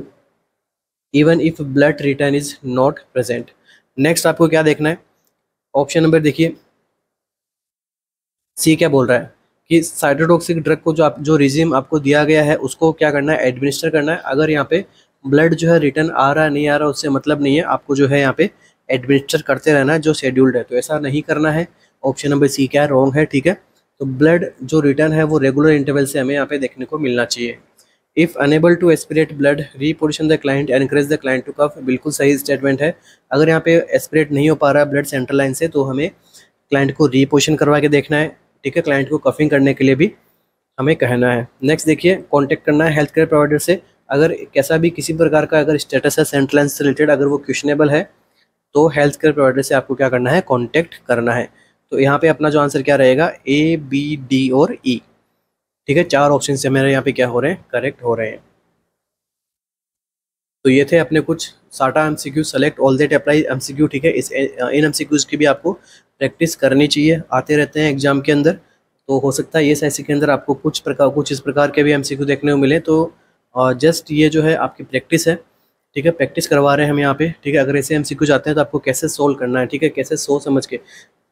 even if blood return is not present। Next आपको क्या देखना है, ऑप्शन नंबर देखिए सी क्या बोल रहा है कि साइटोटॉक्सिक ड्रग को जो रिजिम आपको दिया गया है उसको क्या करना है, एडमिनिस्टर करना है। अगर यहाँ पे ब्लड जो है रिटर्न आ रहा है नहीं आ रहा उससे मतलब नहीं है, आपको जो है यहाँ पे एडमिनिस्टर करते रहना है जो शेड्यूल्ड है, तो ऐसा नहीं करना है। ऑप्शन नंबर सी क्या है, रॉन्ग है, ठीक है। तो ब्लड जो रिटर्न है वो रेगुलर इंटरवल से हमें यहाँ पे देखने को मिलना चाहिए। If unable to aspirate blood reposition the client, encourage the client to cough, बिल्कुल सही स्टेटमेंट है। अगर यहाँ पे एस्पिरेट नहीं हो पा रहा है ब्लड सेंट्रल लाइन से तो हमें क्लाइंट को रीपोजिशन करवा के देखना है, ठीक है। क्लाइंट को कफिंग करने के लिए भी हमें कहना है। नेक्स्ट देखिए, कॉन्टैक्ट करना है हेल्थ केयर प्रोवाइडर से। अगर कैसा भी किसी प्रकार का अगर स्टेटस है सेंट्रल लाइन से रिलेटेड, अगर वो क्वेश्चनेबल है तो हेल्थ केयर प्रोवाइडर से आपको क्या करना है, कॉन्टैक्ट करना है। तो यहाँ पे अपना जो आंसर क्या रहेगा, ए बी डी और ई, ठीक है। चार ऑप्शन से मेरे यहाँ पे क्या हो रहे हैं, करेक्ट हो रहे हैं। तो ये थे अपने कुछ साटा MCQ, select all that apply MCQ, ठीक है। इन एमसीक्यूज की भी आपको प्रैक्टिस करनी चाहिए, आते रहते हैं एग्जाम के अंदर। तो हो सकता है ये ऐसे के अंदर आपको कुछ इस प्रकार के भी एमसीक्यू देखने को मिले। तो जस्ट ये जो है आपकी प्रैक्टिस है, ठीक है। प्रैक्टिस करवा रहे हैं हम यहाँ पे, ठीक है। अगर ऐसे एमसीक्यूज आते हैं तो आपको कैसे सोल्व करना है, ठीक है, कैसे सोच समझ के।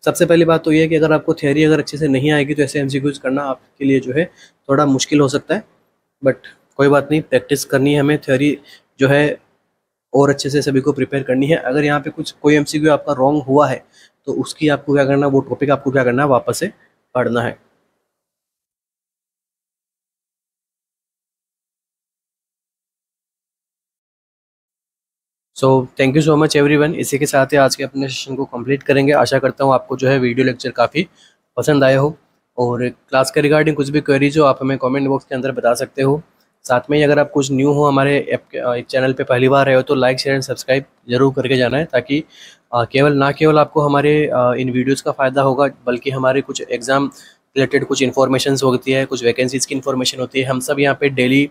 सबसे पहली बात तो ये है कि अगर आपको थियरी अगर अच्छे से नहीं आएगी तो ऐसे एमसीक्यूज करना आपके लिए जो है थोड़ा मुश्किल हो सकता है, बट कोई बात नहीं, प्रैक्टिस करनी है हमें, थियरी जो है और अच्छे से सभी को प्रिपेयर करनी है। अगर यहाँ पे कोई एमसीक्यू आपका रॉन्ग हुआ है तो उसकी आपको क्या करना है, वो टॉपिक आपको क्या करना है, वापस से पढ़ना है। So thank you so much everyone. इसी के साथ ही आज के अपने सेशन को कंप्लीट करेंगे। आशा करता हूँ आपको जो है वीडियो लेक्चर काफ़ी पसंद आए हो, और क्लास के रिगार्डिंग कुछ भी क्वेरीज हो आप हमें कमेंट बॉक्स के अंदर बता सकते हो। साथ में ही अगर आप कुछ न्यू हो हमारे ऐप के चैनल पे पहली बार आए हो तो लाइक शेयर एंड सब्सक्राइब जरूर करके जाना है, ताकि केवल आपको हमारे इन वीडियोज़ का फ़ायदा होगा, बल्कि हमारे कुछ एग्ज़ाम रिलेटेड कुछ इन्फॉर्मेशन होती है, कुछ वैकेंसीज़ की इन्फॉर्मेशन होती है। हम सब यहाँ पे डेली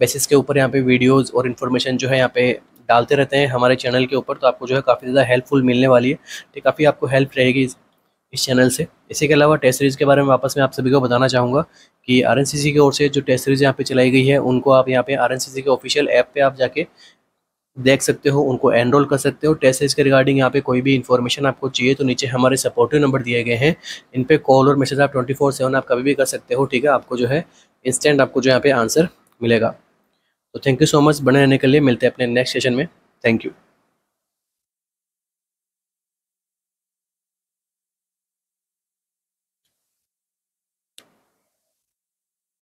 बेसिस के ऊपर यहाँ पे वीडियोस और इन्फॉर्मेशन जो है यहाँ पे डालते रहते हैं हमारे चैनल के ऊपर, तो आपको जो है काफ़ी ज़्यादा हेल्पफुल मिलने वाली है, तो काफ़ी आपको हेल्प रहेगी इस चैनल से। इसी के अलावा टेस्ट सीरीज़ के बारे में वापस मैं आप सभी को बताना चाहूँगा कि आरएनसीसी की ओर से जो टेस्ट सीरीज़ यहाँ पे चलाई गई है उनको आप यहाँ पे आरएनसीसी के ऑफिशियल ऐप पे आप जाके देख सकते हो, उनको एनरोल कर सकते हो। टेस्ट सीरीज़ के रिगार्डिंग यहाँ पे कोई भी इन्फॉर्मेशन आपको चाहिए तो नीचे हमारे सपोर्टिव नंबर दिए गए हैं, इन पे कॉल और मैसेज आप 24/7 आप कभी भी कर सकते हो, ठीक है। आपको जो है इंस्टेंट आपको जो यहाँ पे आंसर मिलेगा। तो थैंक यू सो मच, बने रहने के लिए। मिलते हैं अपने नेक्स्ट सेशन में। Thank you.